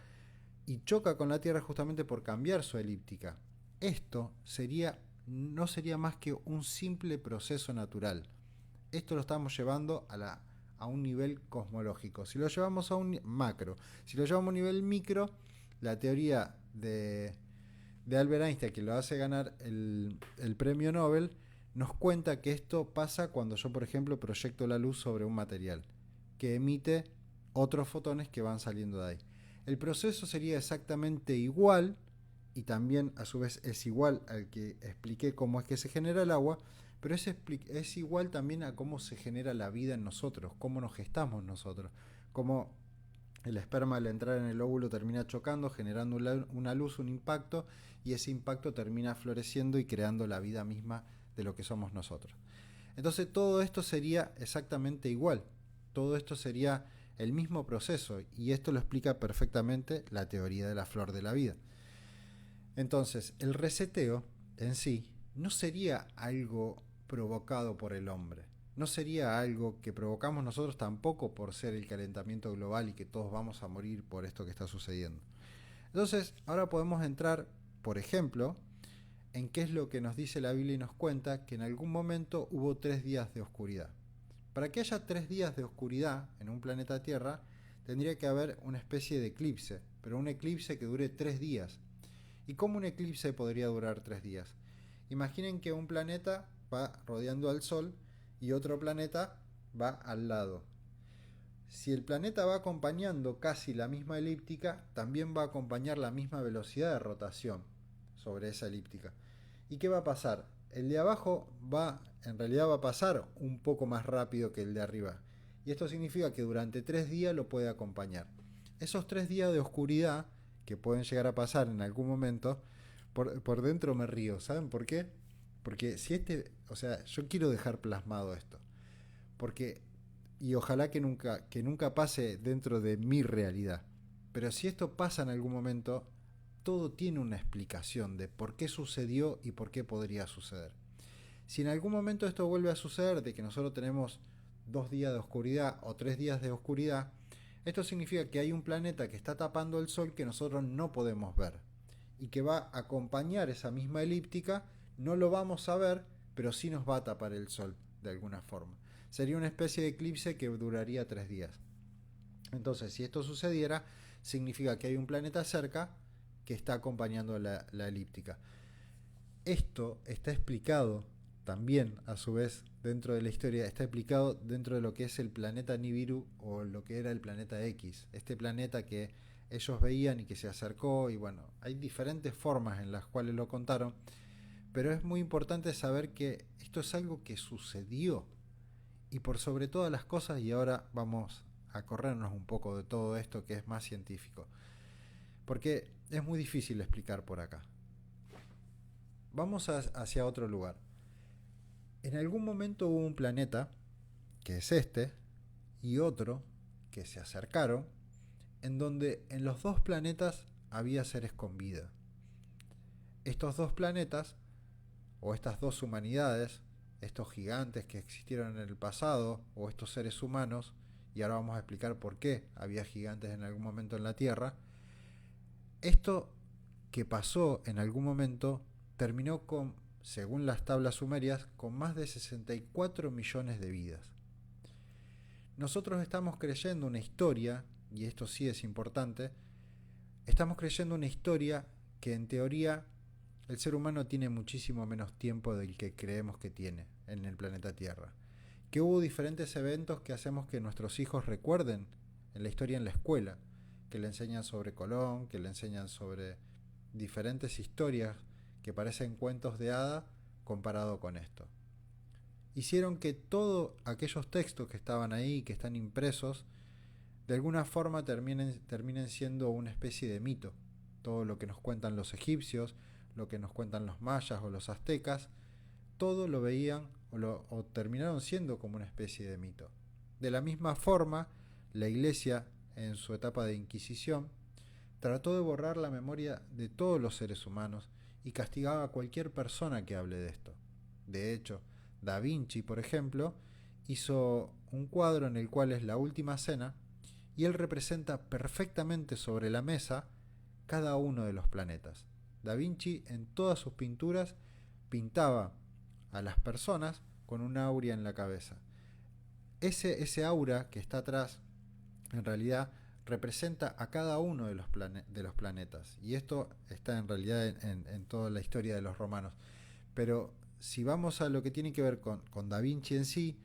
y choca con la Tierra justamente por cambiar su elíptica. Esto no sería más que un simple proceso natural. Esto lo estamos llevando a un nivel cosmológico. Si lo llevamos a un macro, si lo llevamos a un nivel micro, la teoría de Albert Einstein, que lo hace ganar el premio Nobel, nos cuenta que esto pasa cuando yo, por ejemplo, proyecto la luz sobre un material que emite otros fotones que van saliendo de ahí. El proceso sería exactamente igual, y también a su vez es igual al que expliqué cómo es que se genera el agua, pero es igual también a cómo se genera la vida en nosotros, cómo nos gestamos nosotros, cómo el esperma al entrar en el óvulo termina chocando, generando una luz, un impacto, y ese impacto termina floreciendo y creando la vida misma de lo que somos nosotros. Entonces todo esto sería exactamente igual, todo esto sería el mismo proceso, y esto lo explica perfectamente la teoría de la flor de la vida. Entonces, el reseteo en sí no sería algo provocado por el hombre, no sería algo que provocamos nosotros tampoco por ser el calentamiento global y que todos vamos a morir por esto que está sucediendo. Entonces, ahora podemos entrar, por ejemplo, en qué es lo que nos dice la Biblia y nos cuenta que en algún momento hubo 3 días de oscuridad. Para que haya 3 días de oscuridad en un planeta Tierra, tendría que haber una especie de eclipse, pero un eclipse que dure 3 días. ¿Y cómo un eclipse podría durar 3 días? Imaginen que un planeta va rodeando al Sol y otro planeta va al lado. Si el planeta va acompañando casi la misma elíptica, también va a acompañar la misma velocidad de rotación sobre esa elíptica. ¿Y qué va a pasar? El de abajo en realidad va a pasar un poco más rápido que el de arriba. Y esto significa que durante 3 días lo puede acompañar. Esos 3 días de oscuridad que pueden llegar a pasar en algún momento, por dentro me río. ¿Saben por qué? Porque yo quiero dejar plasmado esto. Y ojalá que nunca pase dentro de mi realidad. Pero si esto pasa en algún momento, todo tiene una explicación de por qué sucedió y por qué podría suceder. Si en algún momento esto vuelve a suceder, de que nosotros tenemos 2 días de oscuridad o 3 días de oscuridad, esto significa que hay un planeta que está tapando el Sol que nosotros no podemos ver. y que va a acompañar esa misma elíptica, no lo vamos a ver, pero sí nos va a tapar el Sol de alguna forma. Sería una especie de eclipse que duraría 3 días. Entonces, si esto sucediera, significa que hay un planeta cerca que está acompañando la elíptica. Esto está explicado también, a su vez, dentro de la historia, está explicado dentro de lo que es el planeta Nibiru o lo que era el planeta X. Este planeta que ellos veían y que se acercó, y bueno, hay diferentes formas en las cuales lo contaron, pero es muy importante saber que esto es algo que sucedió y por sobre todas las cosas, y ahora vamos a corrernos un poco de todo esto que es más científico, porque es muy difícil explicar por acá. Vamos hacia otro lugar. En algún momento hubo un planeta, que es este, y otro, que se acercaron, en donde en los dos planetas había seres con vida. Estos dos planetas, o estas dos humanidades, estos gigantes que existieron en el pasado, o estos seres humanos, y ahora vamos a explicar por qué había gigantes en algún momento en la Tierra, esto que pasó en algún momento terminó con, según las tablas sumerias, con más de 64 millones de vidas. Nosotros estamos creyendo una historia, y esto sí es importante, estamos creyendo una historia que en teoría el ser humano tiene muchísimo menos tiempo del que creemos que tiene en el planeta Tierra. Que hubo diferentes eventos que hacemos que nuestros hijos recuerden en la historia en la escuela, que le enseñan sobre Colón, que le enseñan sobre diferentes historias que parecen cuentos de hada comparado con esto. Hicieron que todos aquellos textos que estaban ahí, que están impresos, de alguna forma terminen siendo una especie de mito. Todo lo que nos cuentan los egipcios, lo que nos cuentan los mayas o los aztecas, todo lo veían o terminaron siendo como una especie de mito. De la misma forma, la Iglesia, en su etapa de Inquisición, trató de borrar la memoria de todos los seres humanos y castigaba a cualquier persona que hable de esto. De hecho, Da Vinci, por ejemplo, hizo un cuadro en el cual es la Última Cena y él representa perfectamente sobre la mesa cada uno de los planetas. Da Vinci en todas sus pinturas pintaba a las personas con una aurea en la cabeza. Ese aura que está atrás, en realidad, representa a cada uno de los planetas. Y esto está en realidad en toda la historia de los romanos. Pero si vamos a lo que tiene que ver con Da Vinci en sí,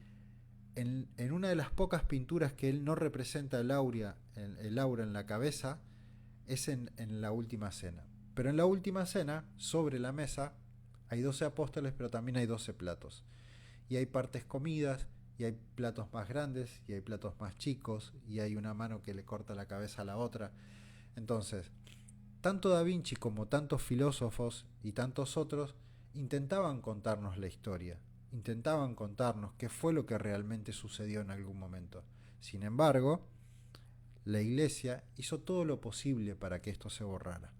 en una de las pocas pinturas que él no representa el aura en la cabeza, es en la Última Cena. Pero en la Última Cena, sobre la mesa, hay 12 apóstoles, pero también hay 12 platos. Y hay partes comidas, y hay platos más grandes, y hay platos más chicos, y hay una mano que le corta la cabeza a la otra. Entonces, tanto Da Vinci como tantos filósofos y tantos otros intentaban contarnos la historia, intentaban contarnos qué fue lo que realmente sucedió en algún momento. Sin embargo, la Iglesia hizo todo lo posible para que esto se borrara.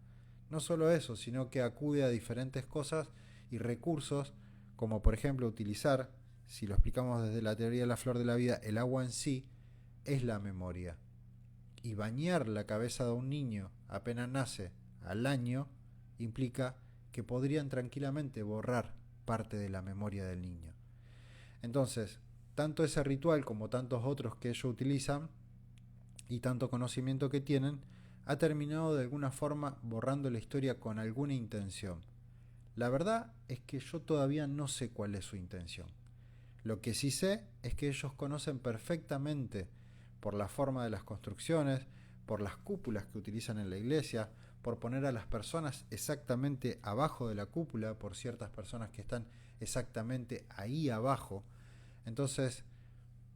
No solo eso, sino que acude a diferentes cosas y recursos, como por ejemplo utilizar, si lo explicamos desde la teoría de la flor de la vida, el agua en sí es la memoria. Y bañar la cabeza de un niño apenas nace al año implica que podrían tranquilamente borrar parte de la memoria del niño. Entonces, tanto ese ritual como tantos otros que ellos utilizan y tanto conocimiento que tienen, ha terminado de alguna forma borrando la historia con alguna intención. La verdad es que yo todavía no sé cuál es su intención. Lo que sí sé es que ellos conocen perfectamente, por la forma de las construcciones, por las cúpulas que utilizan en la iglesia, por poner a las personas exactamente abajo de la cúpula, por ciertas personas que están exactamente ahí abajo. Entonces,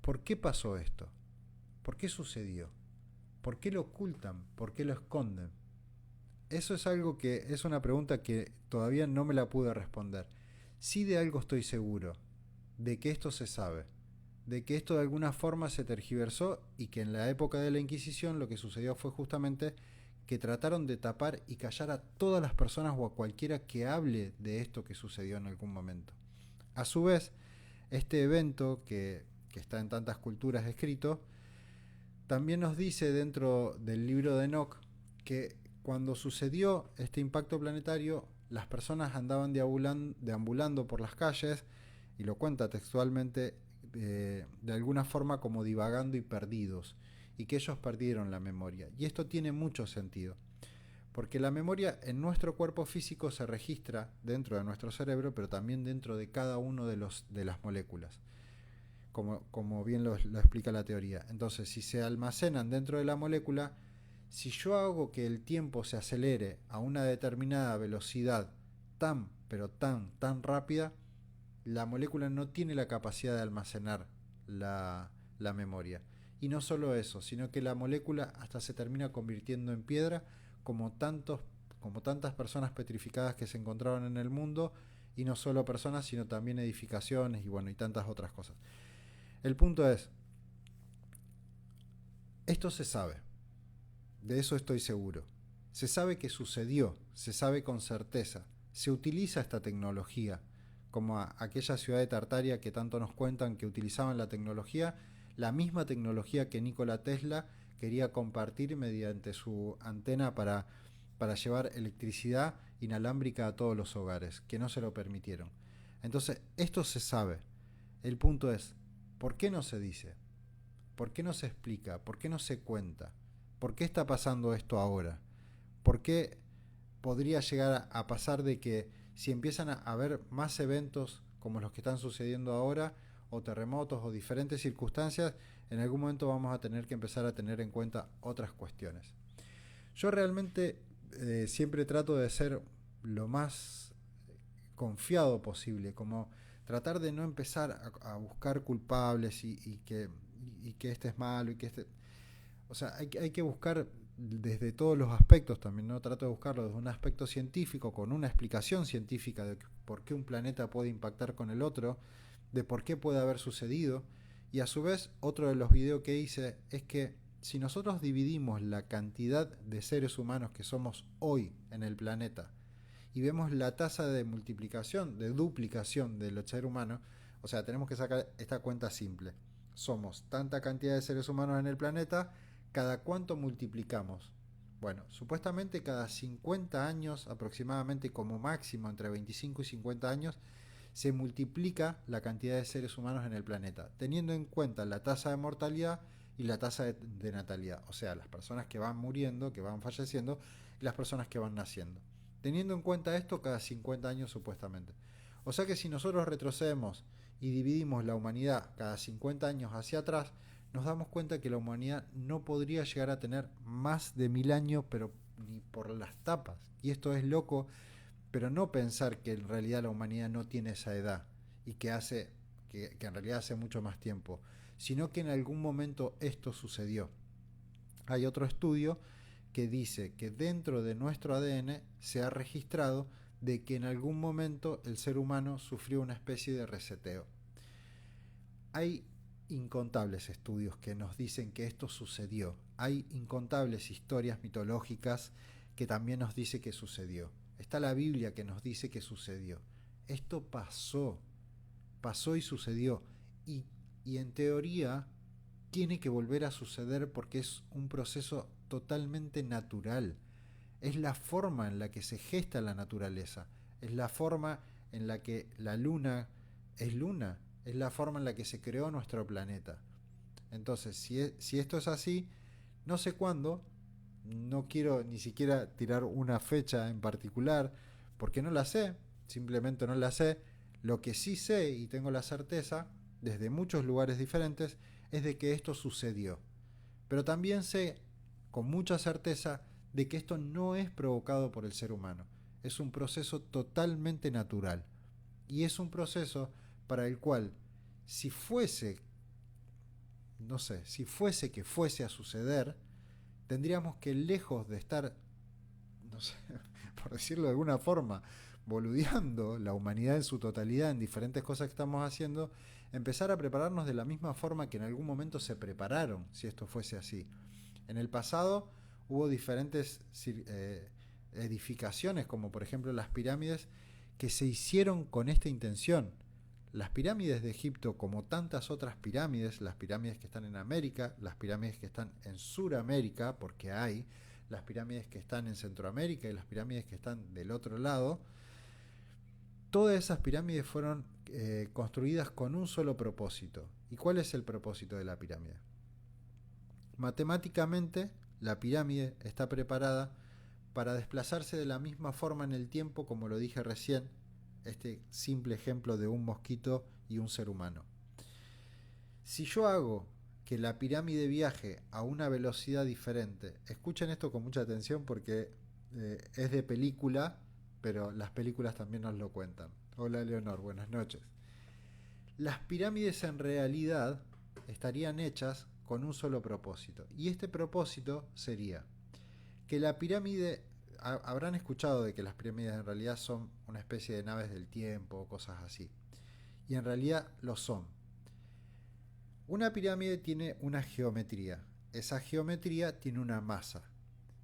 ¿por qué pasó esto? ¿Por qué sucedió? ¿Por qué lo ocultan? ¿Por qué lo esconden? Eso es algo que es una pregunta que todavía no me la pude responder. Sí, de algo estoy seguro, de que esto se sabe, de que esto de alguna forma se tergiversó y que en la época de la Inquisición lo que sucedió fue justamente que trataron de tapar y callar a todas las personas o a cualquiera que hable de esto que sucedió en algún momento. A su vez, este evento que está en tantas culturas escrito, también nos dice dentro del libro de Enoch que cuando sucedió este impacto planetario, las personas andaban deambulando por las calles, y lo cuenta textualmente, de alguna forma como divagando y perdidos, y que ellos perdieron la memoria. Y esto tiene mucho sentido, porque la memoria en nuestro cuerpo físico se registra dentro de nuestro cerebro, pero también dentro de cada uno de las moléculas, como bien lo explica la teoría. Entonces, si se almacenan dentro de la molécula, si yo hago que el tiempo se acelere a una determinada velocidad pero tan rápida, la molécula no tiene la capacidad de almacenar la memoria. Y no solo eso, sino que la molécula hasta se termina convirtiendo en piedra, como tantas personas petrificadas que se encontraban en el mundo, y no solo personas, sino también edificaciones y tantas otras cosas. El punto es, esto se sabe, de eso estoy seguro. Se sabe que sucedió, se sabe con certeza. Se utiliza esta tecnología, como aquella ciudad de Tartaria que tanto nos cuentan que utilizaban la tecnología, la misma tecnología que Nikola Tesla quería compartir mediante su antena para llevar electricidad inalámbrica a todos los hogares, que no se lo permitieron. Entonces, esto se sabe. El punto es, ¿por qué no se dice? ¿Por qué no se explica? ¿Por qué no se cuenta? ¿Por qué está pasando esto ahora? ¿Por qué podría llegar a pasar de que si empiezan a haber más eventos como los que están sucediendo ahora, o terremotos o diferentes circunstancias, en algún momento vamos a tener que empezar a tener en cuenta otras cuestiones? Yo realmente siempre trato de ser lo más confiado posible, como tratar de no empezar a buscar culpables y que este es malo y que este... O sea, hay que buscar desde todos los aspectos también, ¿no? Trato de buscarlo desde un aspecto científico, con una explicación científica de por qué un planeta puede impactar con el otro, de por qué puede haber sucedido. Y a su vez, otro de los videos que hice es que si nosotros dividimos la cantidad de seres humanos que somos hoy en el planeta y vemos la tasa de multiplicación, de duplicación del ser humano, o sea, tenemos que sacar esta cuenta simple. Somos tanta cantidad de seres humanos en el planeta, ¿cada cuánto multiplicamos? Bueno, supuestamente cada 50 años aproximadamente, como máximo entre 25 y 50 años, se multiplica la cantidad de seres humanos en el planeta, teniendo en cuenta la tasa de mortalidad y la tasa de natalidad, o sea, las personas que van muriendo, que van falleciendo, y las personas que van naciendo. Teniendo en cuenta esto, cada 50 años supuestamente. O sea que si nosotros retrocedemos y dividimos la humanidad cada 50 años hacia atrás, nos damos cuenta que la humanidad no podría llegar a tener más de 1000 años, pero ni por las tapas. Y esto es loco, pero no pensar que en realidad la humanidad no tiene esa edad y que en realidad hace mucho más tiempo, sino que en algún momento esto sucedió. Hay otro estudio que dice que dentro de nuestro ADN se ha registrado de que en algún momento el ser humano sufrió una especie de reseteo. Hay incontables estudios que nos dicen que esto sucedió. Hay incontables historias mitológicas que también nos dice que sucedió. Está la Biblia que nos dice que sucedió. Esto pasó y sucedió. Y en teoría tiene que volver a suceder porque es un proceso totalmente natural. Es la forma en la que se gesta la naturaleza. Es la forma en la que la luna es luna. Es la forma en la que se creó nuestro planeta. Entonces, si esto es así, no sé cuándo, no quiero ni siquiera tirar una fecha en particular, porque no la sé, simplemente no la sé. Lo que sí sé y tengo la certeza, desde muchos lugares diferentes, es de que esto sucedió. Pero también sé con mucha certeza de que esto no es provocado por el ser humano. Es un proceso totalmente natural. Y es un proceso para el cual, si fuese que fuese a suceder, tendríamos que, lejos de estar, no sé, por decirlo de alguna forma, boludeando la humanidad en su totalidad en diferentes cosas que estamos haciendo, empezar a prepararnos de la misma forma que en algún momento se prepararon, si esto fuese así. En el pasado hubo diferentes edificaciones, como por ejemplo las pirámides, que se hicieron con esta intención. Las pirámides de Egipto, como tantas otras pirámides, las pirámides que están en América, las pirámides que están en Suramérica, porque hay, las pirámides que están en Centroamérica y las pirámides que están del otro lado, todas esas pirámides fueron construidas con un solo propósito. ¿Y cuál es el propósito de la pirámide? Matemáticamente, la pirámide está preparada para desplazarse de la misma forma en el tiempo, como lo dije recién, este simple ejemplo de un mosquito y un ser humano. Si yo hago que la pirámide viaje a una velocidad diferente, escuchen esto con mucha atención porque es de película, pero las películas también nos lo cuentan. Hola Leonor, buenas noches. Las pirámides en realidad estarían hechas con un solo propósito, y este propósito sería que la pirámide, habrán escuchado de que las pirámides en realidad son una especie de naves del tiempo o cosas así, y en realidad lo son. Una pirámide tiene una geometría, esa geometría tiene una masa.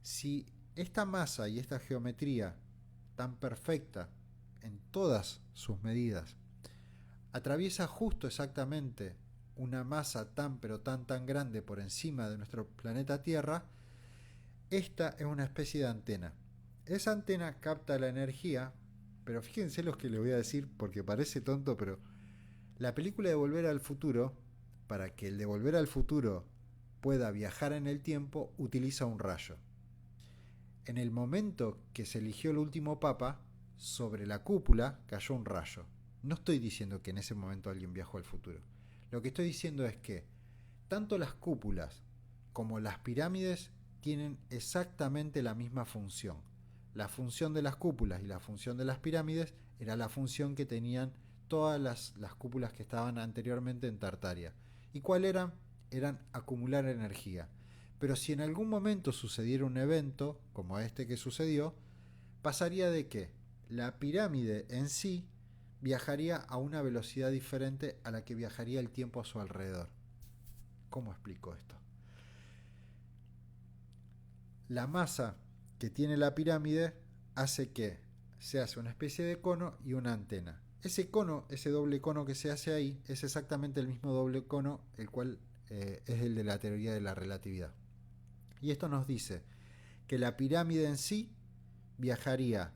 Si esta masa y esta geometría tan perfecta en todas sus medidas atraviesa justo exactamente una masa tan pero tan grande por encima de nuestro planeta Tierra, esta es una especie de antena. Esa antena capta la energía, pero fíjense lo que les voy a decir porque parece tonto, pero la película de Volver al Futuro, para que el de Volver al Futuro pueda viajar en el tiempo, utiliza un rayo. En el momento que se eligió el último papa, sobre la cúpula cayó un rayo. No estoy diciendo que en ese momento alguien viajó al futuro. Lo que estoy diciendo es que tanto las cúpulas como las pirámides tienen exactamente la misma función. La función de las cúpulas y la función de las pirámides era la función que tenían todas las cúpulas que estaban anteriormente en Tartaria. ¿Y cuál eran? Eran acumular energía. Pero si en algún momento sucediera un evento, como este que sucedió, pasaría de que la pirámide en sí viajaría a una velocidad diferente a la que viajaría el tiempo a su alrededor. ¿Cómo explico esto? La masa que tiene la pirámide hace que se hace una especie de cono y una antena. Ese cono, ese doble cono que se hace ahí, es exactamente el mismo doble cono, el cual es el de la teoría de la relatividad. Y esto nos dice que la pirámide en sí viajaría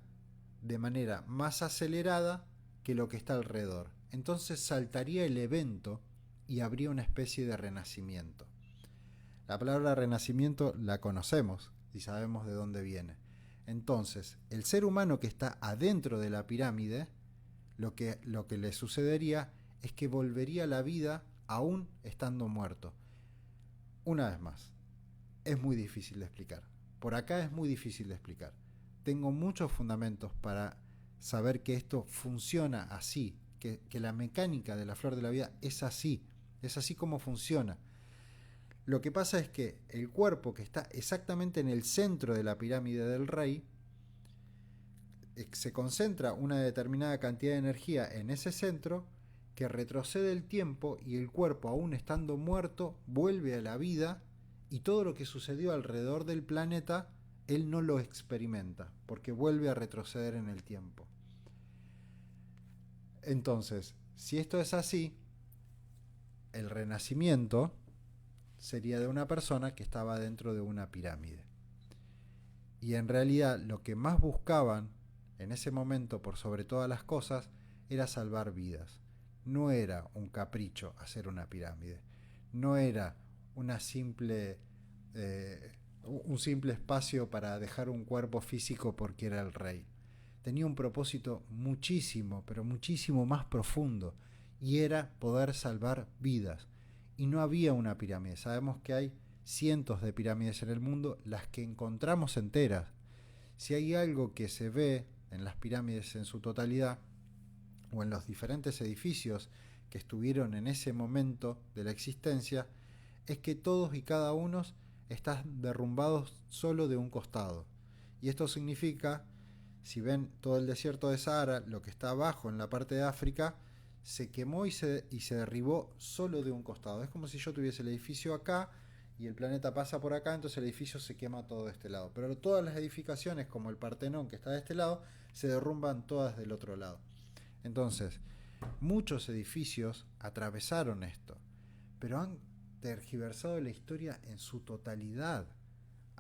de manera más acelerada que lo que está alrededor. Entonces saltaría el evento y habría una especie de renacimiento. La palabra renacimiento la conocemos y sabemos de dónde viene. Entonces, el ser humano que está adentro de la pirámide, lo que le sucedería es que volvería a la vida aún estando muerto. Una vez más, es muy difícil de explicar. Por acá es muy difícil de explicar. Tengo muchos fundamentos para saber que esto funciona así, que la mecánica de la flor de la vida es así como funciona. Lo que pasa es que el cuerpo que está exactamente en el centro de la pirámide del rey, se concentra una determinada cantidad de energía en ese centro que retrocede el tiempo y el cuerpo, aún estando muerto, vuelve a la vida y todo lo que sucedió alrededor del planeta él no lo experimenta porque vuelve a retroceder en el tiempo. Entonces, si esto es así, el renacimiento sería de una persona que estaba dentro de una pirámide. Y en realidad lo que más buscaban en ese momento, por sobre todas las cosas, era salvar vidas. No era un capricho hacer una pirámide. No era un simple espacio para dejar un cuerpo físico porque era el rey. Tenía un propósito muchísimo, pero muchísimo más profundo, y era poder salvar vidas. Y no había una pirámide. Sabemos que hay cientos de pirámides en el mundo, las que encontramos enteras. Si hay algo que se ve en las pirámides en su totalidad, o en los diferentes edificios que estuvieron en ese momento de la existencia, es que todos y cada uno están derrumbados solo de un costado. Y esto significa, si ven todo el desierto de Sahara, lo que está abajo en la parte de África, se quemó y se derribó solo de un costado. Es como si yo tuviese el edificio acá y el planeta pasa por acá, entonces el edificio se quema todo de este lado. Pero todas las edificaciones, como el Partenón que está de este lado, se derrumban todas del otro lado. Entonces, muchos edificios atravesaron esto, pero han tergiversado la historia en su totalidad.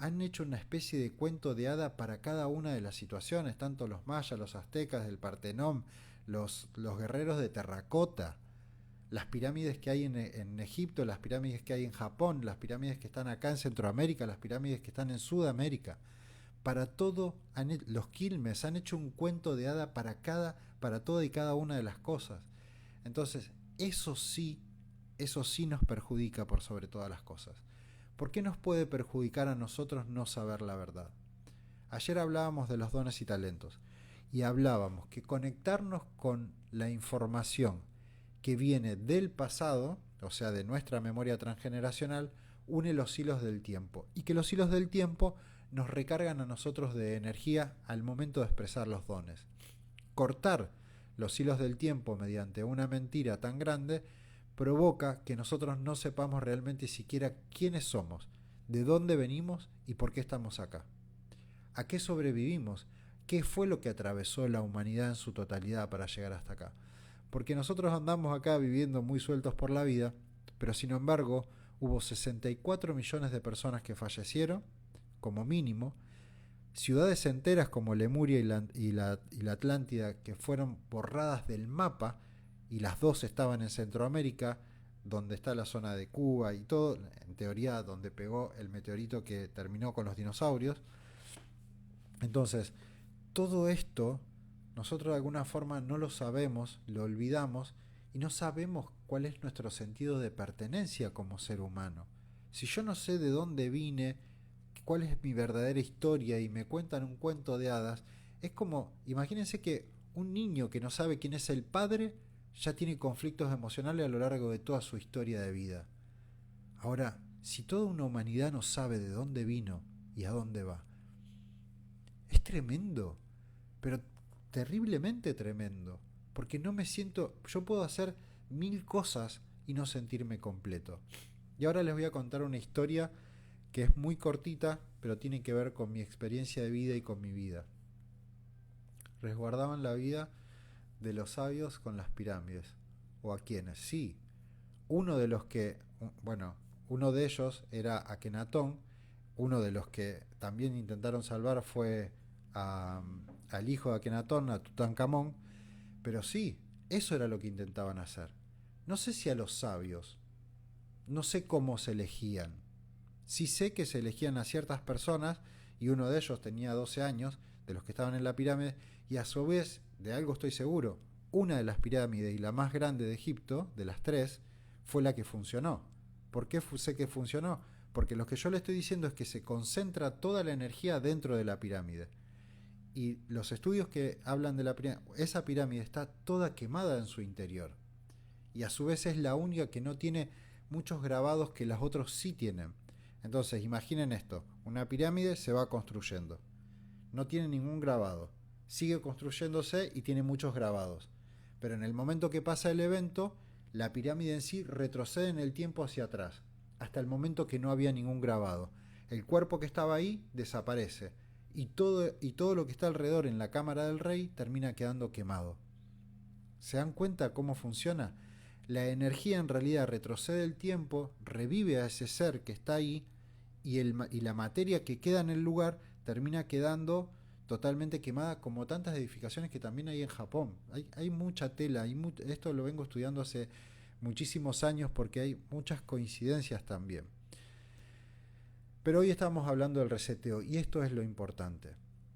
han hecho una especie de cuento de hada para cada una de las situaciones, tanto los mayas, los aztecas del Partenón, los guerreros de terracota, las pirámides que hay en Egipto, las pirámides que hay en Japón, las pirámides que están acá en Centroamérica, las pirámides que están en Sudamérica. Para todo, los quilmes han hecho un cuento de hada para toda y cada una de las cosas. Entonces, eso sí nos perjudica por sobre todas las cosas. ¿Por qué nos puede perjudicar a nosotros no saber la verdad? Ayer hablábamos de los dones y talentos y hablábamos que conectarnos con la información que viene del pasado, o sea, de nuestra memoria transgeneracional, une los hilos del tiempo y que los hilos del tiempo nos recargan a nosotros de energía al momento de expresar los dones. Cortar los hilos del tiempo mediante una mentira tan grande provoca que nosotros no sepamos realmente siquiera quiénes somos, de dónde venimos y por qué estamos acá. ¿A qué sobrevivimos? ¿Qué fue lo que atravesó la humanidad en su totalidad para llegar hasta acá? Porque nosotros andamos acá viviendo muy sueltos por la vida, pero sin embargo hubo 64 millones de personas que fallecieron, como mínimo, ciudades enteras como Lemuria y la Atlántida que fueron borradas del mapa, y las dos estaban en Centroamérica, donde está la zona de Cuba y todo, en teoría donde pegó el meteorito que terminó con los dinosaurios. Entonces, todo esto nosotros de alguna forma no lo sabemos, lo olvidamos y no sabemos cuál es nuestro sentido de pertenencia como ser humano. Si yo no sé de dónde vine, cuál es mi verdadera historia y me cuentan un cuento de hadas, es como, imagínense que un niño que no sabe quién es el padre ya tiene conflictos emocionales a lo largo de toda su historia de vida. Ahora, si toda una humanidad no sabe de dónde vino y a dónde va, es tremendo, pero terriblemente tremendo, porque no me siento, yo puedo hacer 1000 cosas y no sentirme completo. Y ahora les voy a contar una historia que es muy cortita, pero tiene que ver con mi experiencia de vida y con mi vida. Resguardaban la vida de los sabios con las pirámides. ¿O a quiénes? Sí. Uno de los que, bueno, uno de ellos era Akenatón. Uno de los que también intentaron salvar fue al hijo de Akenatón, a Tutankamón. Pero sí, eso era lo que intentaban hacer. No sé si a los sabios, no sé cómo se elegían. Sí sé que se elegían a ciertas personas y uno de ellos tenía 12 años, de los que estaban en la pirámide, y a su vez, de algo estoy seguro, una de las pirámides y la más grande de Egipto, de las tres, fue la que funcionó. ¿Por qué sé que funcionó? Porque lo que yo le estoy diciendo es que se concentra toda la energía dentro de la pirámide. Y los estudios que hablan de la pirámide, esa pirámide está toda quemada en su interior. Y a su vez es la única que no tiene muchos grabados que las otras sí tienen. Entonces, imaginen esto, una pirámide se va construyendo, no tiene ningún grabado, sigue construyéndose y tiene muchos grabados, pero en el momento que pasa el evento, la pirámide en sí retrocede en el tiempo hacia atrás, hasta el momento que no había ningún grabado. El cuerpo que estaba ahí desaparece, y todo lo que está alrededor en la cámara del rey termina quedando quemado. ¿Se dan cuenta cómo funciona? La energía en realidad retrocede el tiempo, revive a ese ser que está ahí y la materia que queda en el lugar termina quedando totalmente quemada, como tantas edificaciones que también hay en Japón. Hay mucha tela, esto lo vengo estudiando hace muchísimos años porque hay muchas coincidencias también. Pero hoy estamos hablando del reseteo y esto es lo importante.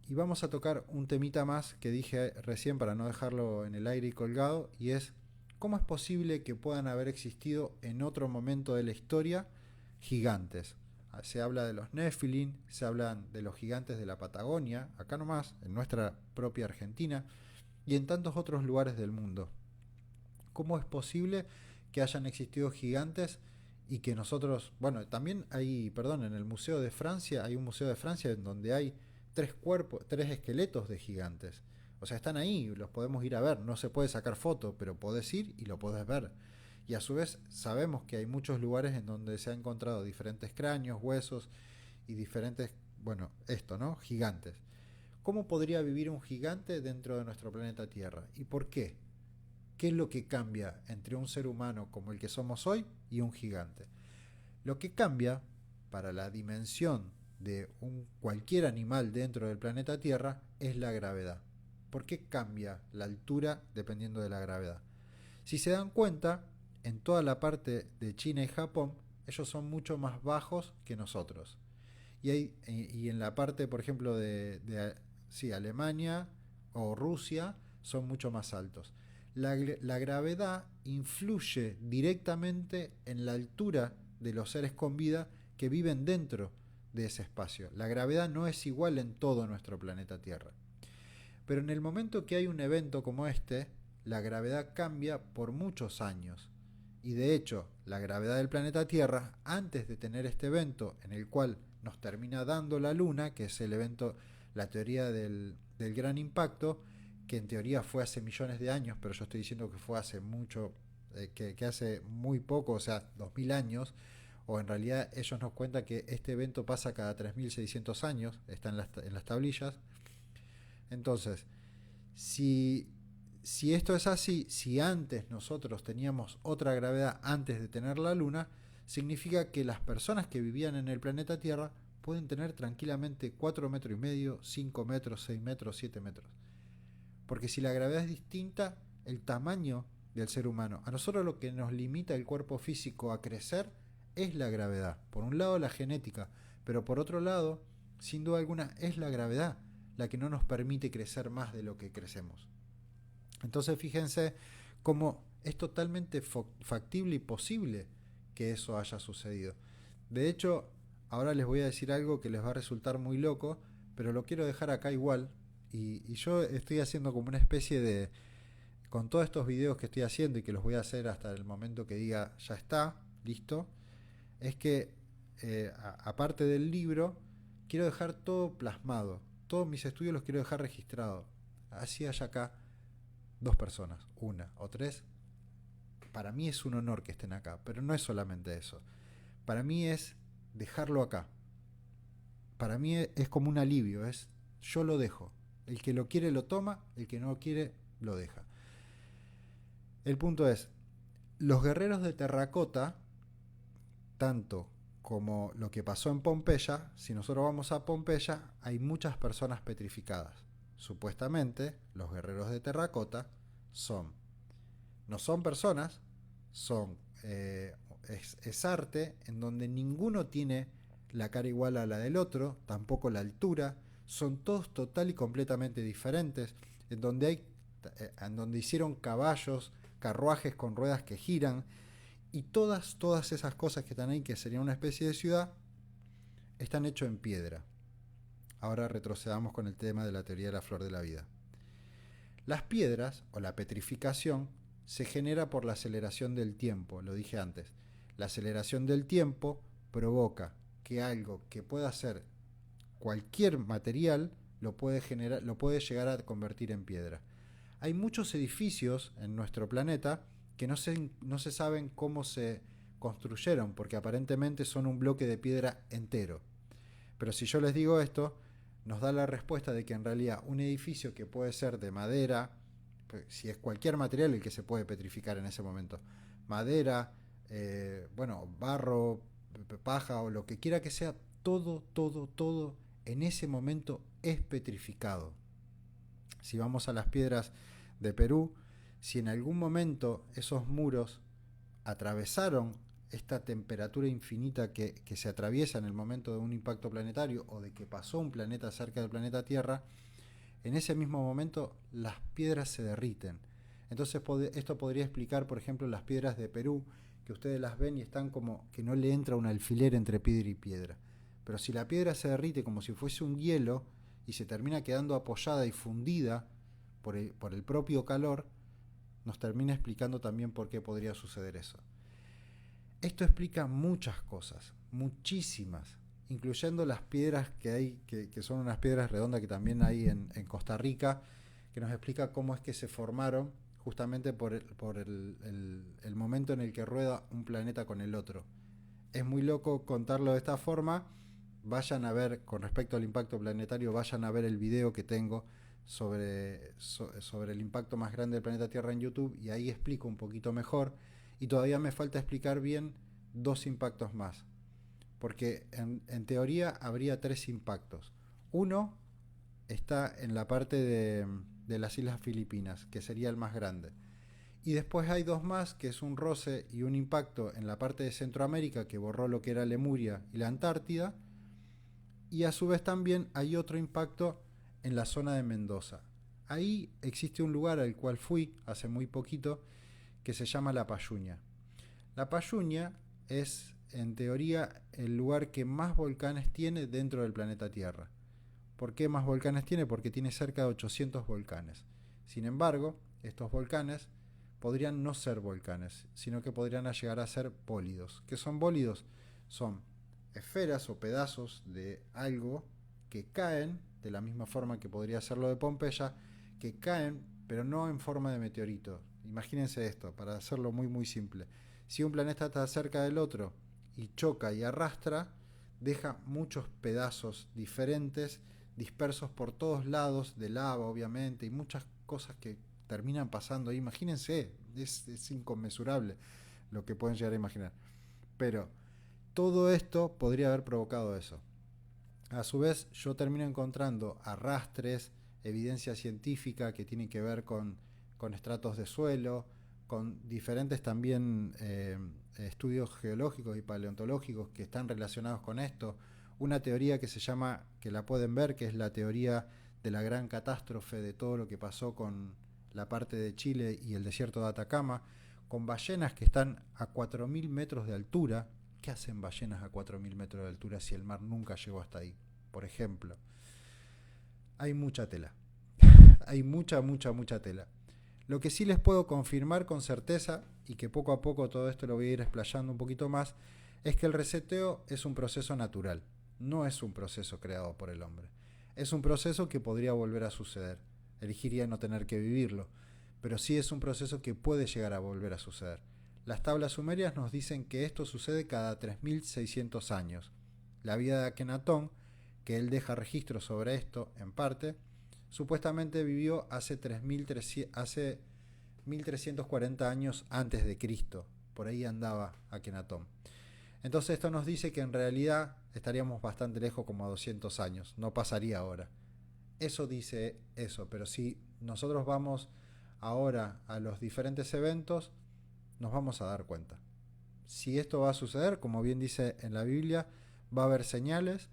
Y vamos a tocar un temita más que dije recién para no dejarlo en el aire y colgado, y es cómo es posible que puedan haber existido en otro momento de la historia gigantes. Se habla de los Nephilim, se hablan de los gigantes de la Patagonia, acá nomás, en nuestra propia Argentina, y en tantos otros lugares del mundo. ¿Cómo es posible que hayan existido gigantes y que nosotros, bueno, también hay, perdón, en el Museo de Francia, hay un museo de Francia en donde hay tres esqueletos de gigantes. O sea, están ahí, los podemos ir a ver, no se puede sacar foto, pero podés ir y lo podés ver. Y a su vez sabemos que hay muchos lugares en donde se han encontrado diferentes cráneos, huesos y diferentes, bueno, esto, ¿no? Gigantes. ¿Cómo podría vivir un gigante dentro de nuestro planeta Tierra? ¿Y por qué? ¿Qué es lo que cambia entre un ser humano como el que somos hoy y un gigante? Lo que cambia para la dimensión de cualquier animal dentro del planeta Tierra es la gravedad. ¿Por qué cambia la altura dependiendo de la gravedad? Si se dan cuenta, en toda la parte de China y Japón, ellos son mucho más bajos que nosotros. Y en la parte, por ejemplo, de Alemania o Rusia, son mucho más altos. La gravedad influye directamente en la altura de los seres con vida que viven dentro de ese espacio. La gravedad no es igual en todo nuestro planeta Tierra. Pero en el momento que hay un evento como este, la gravedad cambia por muchos años. Y de hecho, la gravedad del planeta Tierra, antes de tener este evento en el cual nos termina dando la Luna, que es el evento, la teoría del gran impacto, que en teoría fue hace millones de años, pero yo estoy diciendo que fue hace mucho, que hace muy poco, o sea, 2000 años, o en realidad ellos nos cuentan que este evento pasa cada 3600 años, está en las tablillas. Entonces, si, si esto es así, si antes nosotros teníamos otra gravedad antes de tener la Luna, significa que las personas que vivían en el planeta Tierra pueden tener tranquilamente 4 metros y medio, 5 metros, 6 metros, 7 metros. Porque si la gravedad es distinta, el tamaño del ser humano, a nosotros lo que nos limita el cuerpo físico a crecer es la gravedad. Por un lado la genética, pero por otro lado, sin duda alguna, es la gravedad la que no nos permite crecer más de lo que crecemos. Entonces fíjense cómo es totalmente factible y posible que eso haya sucedido. De hecho, ahora les voy a decir algo que les va a resultar muy loco, pero lo quiero dejar acá igual. Y yo estoy haciendo como una especie de... Con todos estos videos que estoy haciendo y que los voy a hacer hasta el momento que diga ya está, listo, es que aparte del libro, quiero dejar todo plasmado. Todos mis estudios los quiero dejar registrados. Así haya acá 2 personas, 1 o 3. Para mí es un honor que estén acá, pero no es solamente eso. Para mí es dejarlo acá. Para mí es como un alivio, es yo lo dejo. El que lo quiere lo toma, el que no lo quiere lo deja. El punto es, los guerreros de terracota, tanto como lo que pasó en Pompeya, si nosotros vamos a Pompeya, hay muchas personas petrificadas. Supuestamente, los guerreros de terracota no son personas, es arte en donde ninguno tiene la cara igual a la del otro, tampoco la altura, son todos total y completamente diferentes, en donde hicieron caballos, carruajes con ruedas que giran, y todas esas cosas que están ahí, que serían una especie de ciudad, están hechos en piedra. Ahora retrocedamos con el tema de la teoría de la flor de la vida. Las piedras, o la petrificación, se genera por la aceleración del tiempo, lo dije antes. La aceleración del tiempo provoca que algo que pueda ser cualquier material lo puede llegar a convertir en piedra. Hay muchos edificios en nuestro planeta que no se saben cómo se construyeron, porque aparentemente son un bloque de piedra entero. Pero si yo les digo esto, nos da la respuesta de que en realidad un edificio que puede ser de madera, si es cualquier material el que se puede petrificar en ese momento, madera, barro, paja o lo que quiera que sea, todo en ese momento es petrificado. Si vamos a las piedras de Perú, si en algún momento esos muros atravesaron esta temperatura infinita que se atraviesa en el momento de un impacto planetario o de que pasó un planeta cerca del planeta Tierra, en ese mismo momento las piedras se derriten. Entonces esto podría explicar, por ejemplo, las piedras de Perú, que ustedes las ven y están como que no le entra un alfiler entre piedra y piedra. Pero si la piedra se derrite como si fuese un hielo y se termina quedando apoyada y fundida por el propio calor, nos termina explicando también por qué podría suceder eso. Esto explica muchas cosas, muchísimas, incluyendo las piedras que hay, que son unas piedras redondas que también hay en Costa Rica, que nos explica cómo es que se formaron justamente por el momento en el que rueda un planeta con el otro. Es muy loco contarlo de esta forma. Vayan a ver, con respecto al impacto planetario, vayan a ver el video que tengo sobre el impacto más grande del planeta Tierra en YouTube, y ahí explico un poquito mejor. Y todavía me falta explicar bien 2 impactos más. porque en teoría habría 3 impactos. Uno está en la parte de las Islas Filipinas, que sería el más grande. Y después hay 2 más, que es un roce y un impacto en la parte de Centroamérica, que borró lo que era Lemuria y la Antártida. Y a su vez también hay otro impacto en la zona de Mendoza. Ahí existe un lugar al cual fui hace muy poquito, que se llama La Payuña. La Payuña es, en teoría, el lugar que más volcanes tiene dentro del planeta Tierra. ¿Por qué más volcanes tiene? Porque tiene cerca de 800 volcanes. Sin embargo, estos volcanes podrían no ser volcanes, sino que podrían llegar a ser bólidos. ¿Qué son bólidos? Son esferas o pedazos de algo que caen, de la misma forma que podría ser lo de Pompeya, que caen, pero no en forma de meteorito. Imagínense esto, para hacerlo muy muy simple. Si un planeta está cerca del otro y choca y arrastra, deja muchos pedazos diferentes dispersos por todos lados, de lava obviamente, y muchas cosas que terminan pasando ahí. Imagínense, es inconmensurable lo que pueden llegar a imaginar. Pero todo esto podría haber provocado eso. A su vez, yo termino encontrando arrastres, evidencia científica que tiene que ver con estratos de suelo, con diferentes también estudios geológicos y paleontológicos que están relacionados con esto. Una teoría que se llama, que la pueden ver, que es la teoría de la gran catástrofe de todo lo que pasó con la parte de Chile y el desierto de Atacama, con ballenas que están a 4.000 metros de altura. ¿Qué hacen ballenas a 4.000 metros de altura si el mar nunca llegó hasta ahí? Por ejemplo, hay mucha tela. Hay mucha tela. Lo que sí les puedo confirmar con certeza, y que poco a poco todo esto lo voy a ir explayando un poquito más, es que el reseteo es un proceso natural, no es un proceso creado por el hombre. Es un proceso que podría volver a suceder. Elegiría no tener que vivirlo, pero sí es un proceso que puede llegar a volver a suceder. Las tablas sumerias nos dicen que esto sucede cada 3.600 años. La vida de Akenatón, que él deja registro sobre esto en parte, supuestamente vivió hace 1340 años antes de Cristo. Por ahí andaba Akenatón. Entonces esto nos dice que en realidad estaríamos bastante lejos, como a 200 años. No pasaría ahora. Eso dice eso, pero si nosotros vamos ahora a los diferentes eventos, nos vamos a dar cuenta. Si esto va a suceder, como bien dice en la Biblia, va a haber señales,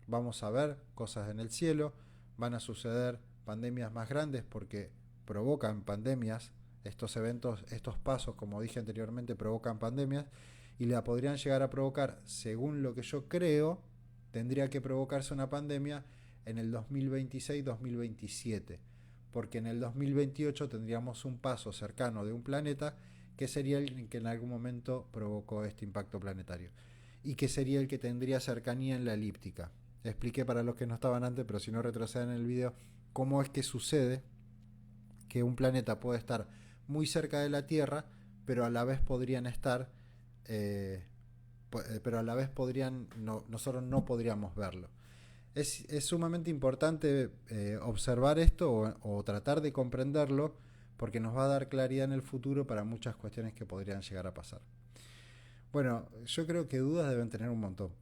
vamos a ver cosas en el cielo, van a suceder pandemias más grandes porque provocan pandemias. Estos eventos, estos pasos, como dije anteriormente, provocan pandemias y la podrían llegar a provocar, según lo que yo creo, tendría que provocarse una pandemia en el 2026-2027, porque en el 2028 tendríamos un paso cercano de un planeta que sería el que en algún momento provocó este impacto planetario y que sería el que tendría cercanía en la elíptica. Expliqué para los que no estaban antes, pero si no retroceden en el video, cómo es que sucede que un planeta puede estar muy cerca de la Tierra, pero a la vez podrían estar, pero a la vez podrían, no, nosotros no podríamos verlo. Es sumamente importante observar esto o tratar de comprenderlo, porque nos va a dar claridad en el futuro para muchas cuestiones que podrían llegar a pasar. Bueno, yo creo que dudas deben tener un montón.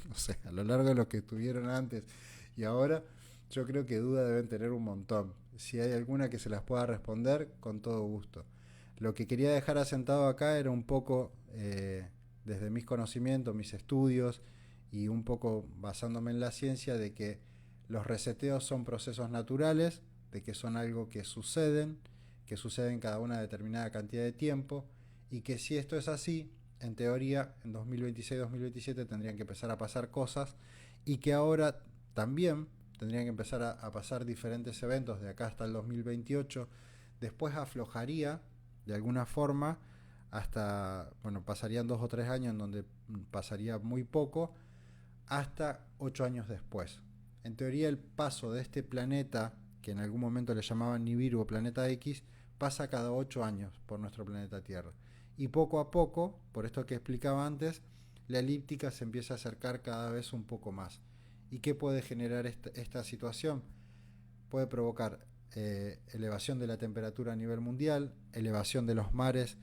No sé, a lo largo de lo que estuvieron antes y ahora, yo creo que dudas deben tener un montón. Si hay alguna que se las pueda responder, con todo gusto. Lo que quería dejar asentado acá era un poco, desde mis conocimientos, mis estudios y un poco basándome en la ciencia, de que los reseteos son procesos naturales, de que son algo que suceden cada una determinada cantidad de tiempo, y que si esto es así, en teoría en 2026-2027 tendrían que empezar a pasar cosas, y que ahora también tendrían que empezar a pasar diferentes eventos de acá hasta el 2028. Después aflojaría de alguna forma hasta, bueno, pasarían 2 o 3 años en donde pasaría muy poco, hasta 8 años después. En teoría el paso de este planeta, que en algún momento le llamaban Nibiru o Planeta X, pasa cada 8 años por nuestro planeta Tierra. Y poco a poco, por esto que explicaba antes, la elíptica se empieza a acercar cada vez un poco más. ¿Y qué puede generar esta situación? Puede provocar elevación de la temperatura a nivel mundial, elevación de los mares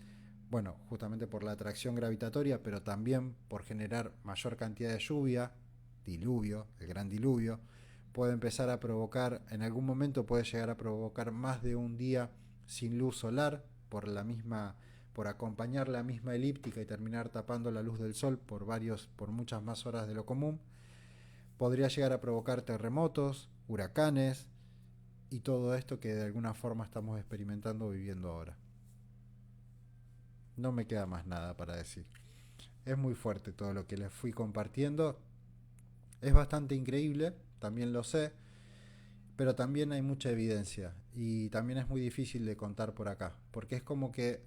bueno, justamente por la atracción gravitatoria, pero también por generar mayor cantidad de lluvia, diluvio, el gran diluvio, puede empezar a provocar, en algún momento puede llegar a provocar más de un día sin luz solar por acompañar la misma elíptica y terminar tapando la luz del sol por muchas más horas de lo común. Podría llegar a provocar terremotos, huracanes y todo esto que de alguna forma estamos experimentando o viviendo ahora. No me queda más nada para decir. Es muy fuerte todo lo que les fui compartiendo. Es bastante increíble, también lo sé, pero también hay mucha evidencia y también es muy difícil de contar por acá, porque es como que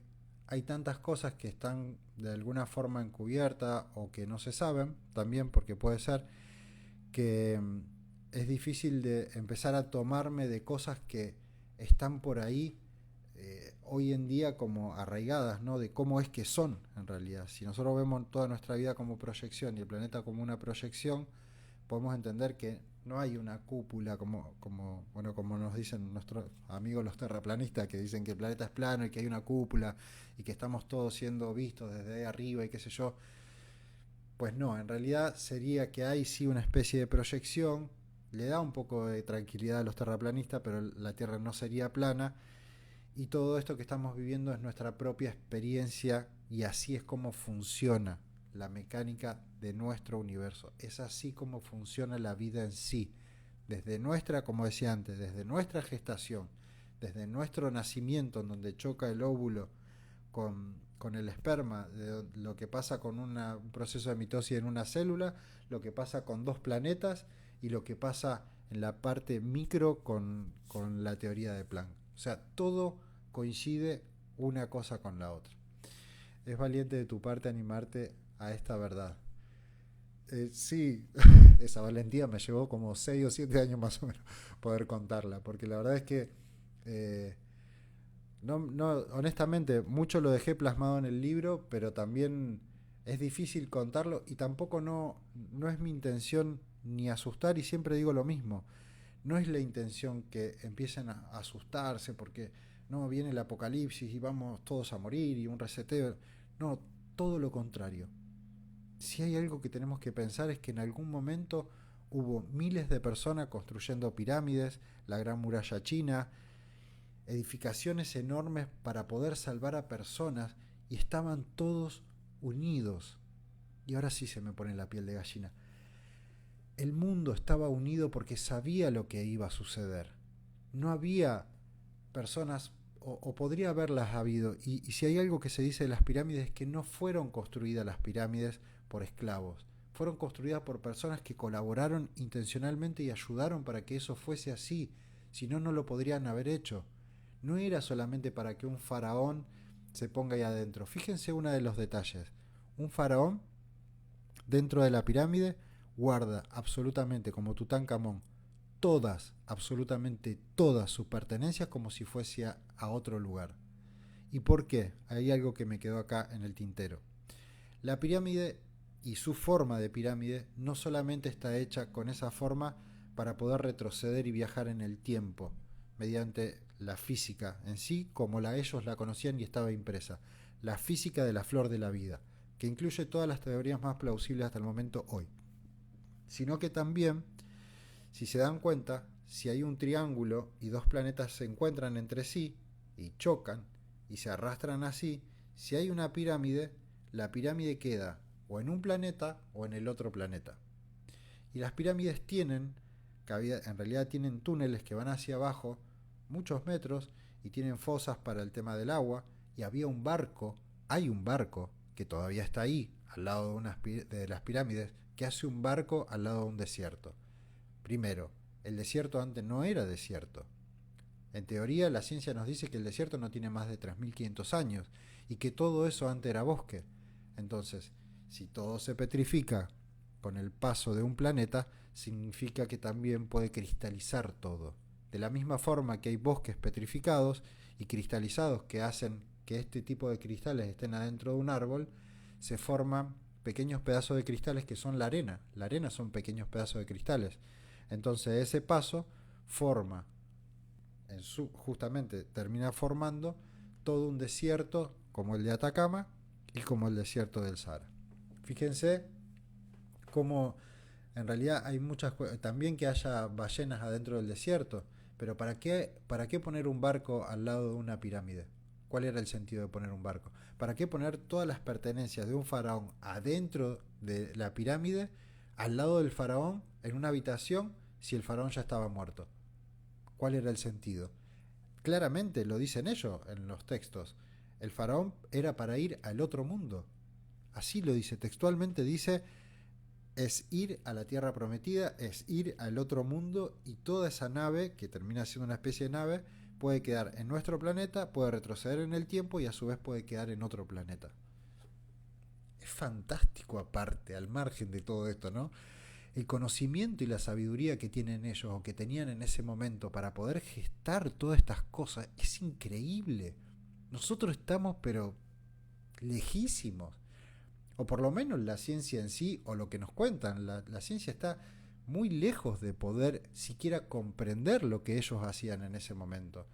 hay tantas cosas que están de alguna forma encubiertas o que no se saben, también porque puede ser que es difícil de empezar a tomarme de cosas que están por ahí hoy en día como arraigadas, ¿no? De cómo es que son en realidad. Si nosotros vemos toda nuestra vida como proyección y el planeta como una proyección, podemos entender que no hay una cúpula como nos dicen nuestros amigos los terraplanistas, que dicen que el planeta es plano y que hay una cúpula y que estamos todos siendo vistos desde ahí arriba y qué sé yo. Pues no, en realidad sería que hay sí una especie de proyección, le da un poco de tranquilidad a los terraplanistas, pero la Tierra no sería plana, y todo esto que estamos viviendo es nuestra propia experiencia y así es como funciona la mecánica de nuestro universo. Es así como funciona la vida en sí. Desde nuestra, como decía antes, desde nuestra gestación, desde nuestro nacimiento, en donde choca el óvulo con el esperma, de lo que pasa con un proceso de mitosis en una célula, lo que pasa con dos planetas y lo que pasa en la parte micro con la teoría de Planck. O sea, todo coincide una cosa con la otra. Es valiente de tu parte animarte a esta verdad. Sí, esa valentía me llevó como 6 o 7 años más o menos poder contarla, porque la verdad es que eh, honestamente, mucho lo dejé plasmado en el libro, pero también es difícil contarlo y tampoco no es mi intención ni asustar y siempre digo lo mismo. No es la intención que empiecen a asustarse porque no viene el apocalipsis y vamos todos a morir y un reseteo. No, todo lo contrario. Si hay algo que tenemos que pensar es que en algún momento hubo miles de personas construyendo pirámides, la Gran Muralla China, edificaciones enormes para poder salvar a personas y estaban todos unidos. Y ahora sí se me pone la piel de gallina. El mundo estaba unido porque sabía lo que iba a suceder. No había personas, o podría haberlas habido, y si hay algo que se dice de las pirámides es que no fueron construidas las pirámides por esclavos, fueron construidas por personas que colaboraron intencionalmente y ayudaron para que eso fuese así, si no, no lo podrían haber hecho. No era solamente para que un faraón se ponga ahí adentro. Fíjense uno de los detalles. Un faraón dentro de la pirámide guarda absolutamente, como Tutankamón, todas, absolutamente todas sus pertenencias como si fuese a otro lugar. ¿Y por qué? Hay algo que me quedó acá en el tintero. La pirámide y su forma de pirámide no solamente está hecha con esa forma para poder retroceder y viajar en el tiempo, mediante la física en sí, como ellos la conocían y estaba impresa, la física de la flor de la vida, que incluye todas las teorías más plausibles hasta el momento hoy, sino que también, si se dan cuenta, si hay un triángulo y dos planetas se encuentran entre sí y chocan y se arrastran así, si hay una pirámide, la pirámide queda o en un planeta o en el otro planeta. Y las pirámides en realidad tienen túneles que van hacia abajo muchos metros y tienen fosas para el tema del agua, y hay un barco que todavía está ahí, al lado de las pirámides, que hace un barco al lado de un desierto. Primero, el desierto antes no era desierto. En teoría, la ciencia nos dice que el desierto no tiene más de 3.500 años y que todo eso antes era bosque. Entonces, si todo se petrifica con el paso de un planeta, significa que también puede cristalizar todo. De la misma forma que hay bosques petrificados y cristalizados que hacen que este tipo de cristales estén adentro de un árbol, se forman pequeños pedazos de cristales que son la arena. La arena son pequeños pedazos de cristales. Entonces ese paso justamente termina formando todo un desierto como el de Atacama y como el desierto del Sahara. Fíjense cómo en realidad hay muchas cosas, también que haya ballenas adentro del desierto, pero para qué poner un barco al lado de una pirámide? ¿Cuál era el sentido de poner un barco? ¿Para qué poner todas las pertenencias de un faraón adentro de la pirámide, al lado del faraón, en una habitación, si el faraón ya estaba muerto? ¿Cuál era el sentido? Claramente lo dicen ellos en los textos. El faraón era para ir al otro mundo. Así lo dice, textualmente dice, es ir a la tierra prometida, es ir al otro mundo, y toda esa nave, que termina siendo una especie de nave, puede quedar en nuestro planeta, puede retroceder en el tiempo y a su vez puede quedar en otro planeta. Es fantástico aparte, al margen de todo esto, ¿no? El conocimiento y la sabiduría que tienen ellos o que tenían en ese momento para poder gestar todas estas cosas es increíble. Nosotros estamos pero lejísimos. O por lo menos la ciencia en sí, o lo que nos cuentan, la ciencia está muy lejos de poder siquiera comprender lo que ellos hacían en ese momento.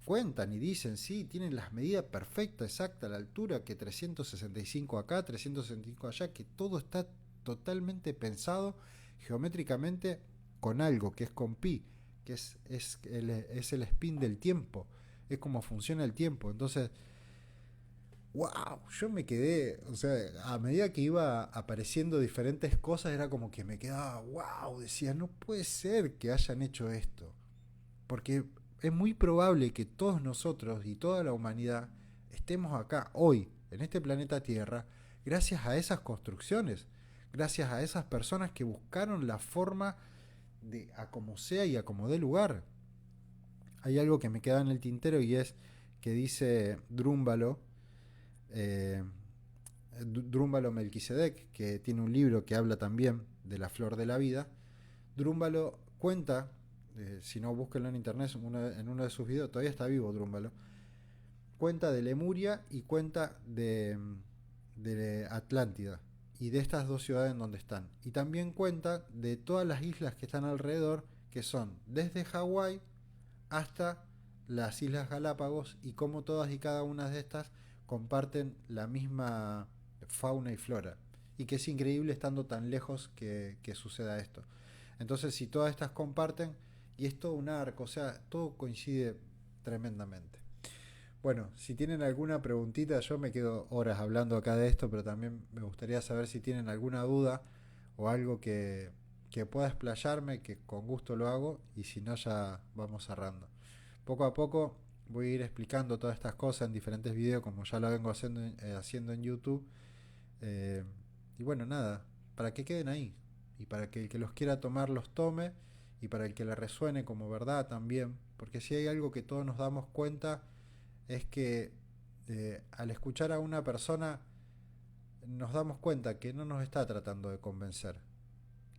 Cuentan y dicen, sí, tienen las medidas perfectas, exactas, la altura, que 365 acá, 365 allá, que todo está totalmente pensado geométricamente con algo, que es con pi, que es el spin del tiempo, es como funciona el tiempo. Entonces, wow, yo me quedé, o sea, a medida que iba apareciendo diferentes cosas, era como que me quedaba, wow, decía, no puede ser que hayan hecho esto, porque es muy probable que todos nosotros y toda la humanidad estemos acá hoy, en este planeta Tierra, gracias a esas construcciones, gracias a esas personas que buscaron la forma de a como sea y a como dé lugar. Hay algo que me queda en el tintero y es que dice Drúmbalo, eh, Drúmbalo Melquisedec, que tiene un libro que habla también de la flor de la vida. Drúmbalo cuenta, si no búsquenlo en internet, en uno de sus videos, todavía está vivo Drúmbalo, cuenta de Lemuria y cuenta de Atlántida y de estas dos ciudades en donde están. Y también cuenta de todas las islas que están alrededor, que son desde Hawái hasta las Islas Galápagos, y cómo todas y cada una de estas comparten la misma fauna y flora. Y que es increíble estando tan lejos que suceda esto. Entonces, si todas estas comparten, y es todo un arco, o sea, todo coincide tremendamente. Bueno, si tienen alguna preguntita, yo me quedo horas hablando acá de esto, pero también me gustaría saber si tienen alguna duda o algo que pueda explayarme, que con gusto lo hago, y si no, ya vamos cerrando. Poco a poco voy a ir explicando todas estas cosas en diferentes videos, como ya lo vengo haciendo en YouTube. Eh, y bueno, nada, para que queden ahí, y para que el que los quiera tomar los tome, y para el que le resuene como verdad también, porque si hay algo que todos nos damos cuenta, es que al escuchar a una persona nos damos cuenta que no nos está tratando de convencer,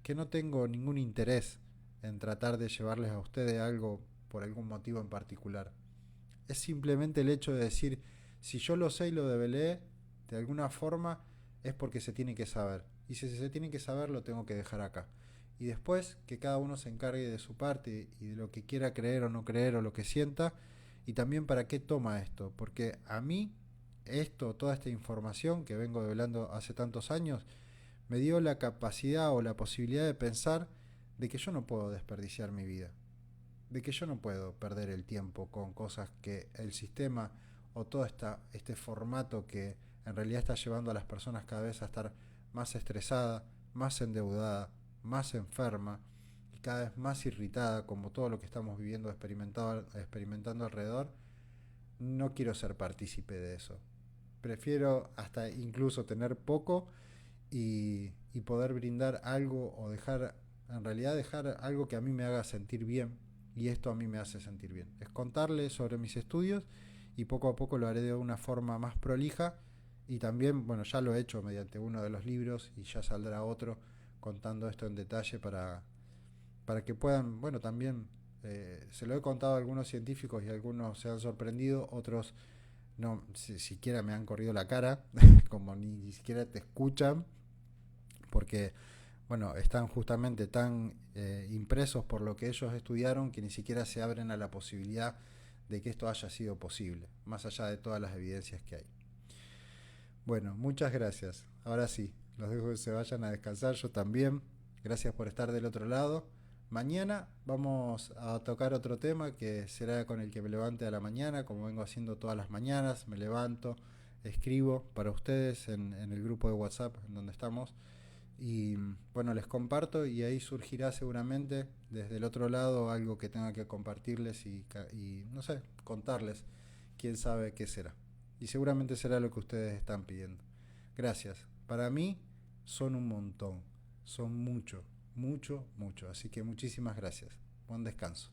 que no tengo ningún interés en tratar de llevarles a ustedes algo por algún motivo en particular. Es simplemente el hecho de decir, si yo lo sé y lo develé, de alguna forma es porque se tiene que saber. Y si se tiene que saber, lo tengo que dejar acá. Y después que cada uno se encargue de su parte y de lo que quiera creer o no creer o lo que sienta, y también para qué toma esto. Porque a mí, toda esta información que vengo develando hace tantos años, me dio la capacidad o la posibilidad de pensar de que yo no puedo desperdiciar mi vida, de que yo no puedo perder el tiempo con cosas que el sistema o todo este formato que en realidad está llevando a las personas cada vez a estar más estresada, más endeudada, más enferma y cada vez más irritada, como todo lo que estamos viviendo, experimentando alrededor. No quiero ser partícipe de eso. Prefiero hasta incluso tener poco y poder brindar algo o en realidad dejar algo que a mí me haga sentir bien, y esto a mí me hace sentir bien. Es contarles sobre mis estudios, y poco a poco lo haré de una forma más prolija, y también, bueno, ya lo he hecho mediante uno de los libros y ya saldrá otro contando esto en detalle para que puedan, bueno, también se lo he contado a algunos científicos y algunos se han sorprendido, otros no siquiera me han corrido la cara, como ni siquiera te escuchan, porque bueno, están justamente tan impresos por lo que ellos estudiaron que ni siquiera se abren a la posibilidad de que esto haya sido posible, más allá de todas las evidencias que hay. Bueno, muchas gracias. Ahora sí, los dejo que se vayan a descansar, yo también. Gracias por estar del otro lado. Mañana vamos a tocar otro tema que será con el que me levante a la mañana, como vengo haciendo todas las mañanas. Me levanto, escribo para ustedes en el grupo de WhatsApp en donde estamos. Y bueno, les comparto y ahí surgirá seguramente desde el otro lado algo que tenga que compartirles y no sé, contarles. Quién sabe qué será. Y seguramente será lo que ustedes están pidiendo. Gracias. Para mí son un montón. Son mucho, mucho, mucho. Así que muchísimas gracias. Buen descanso.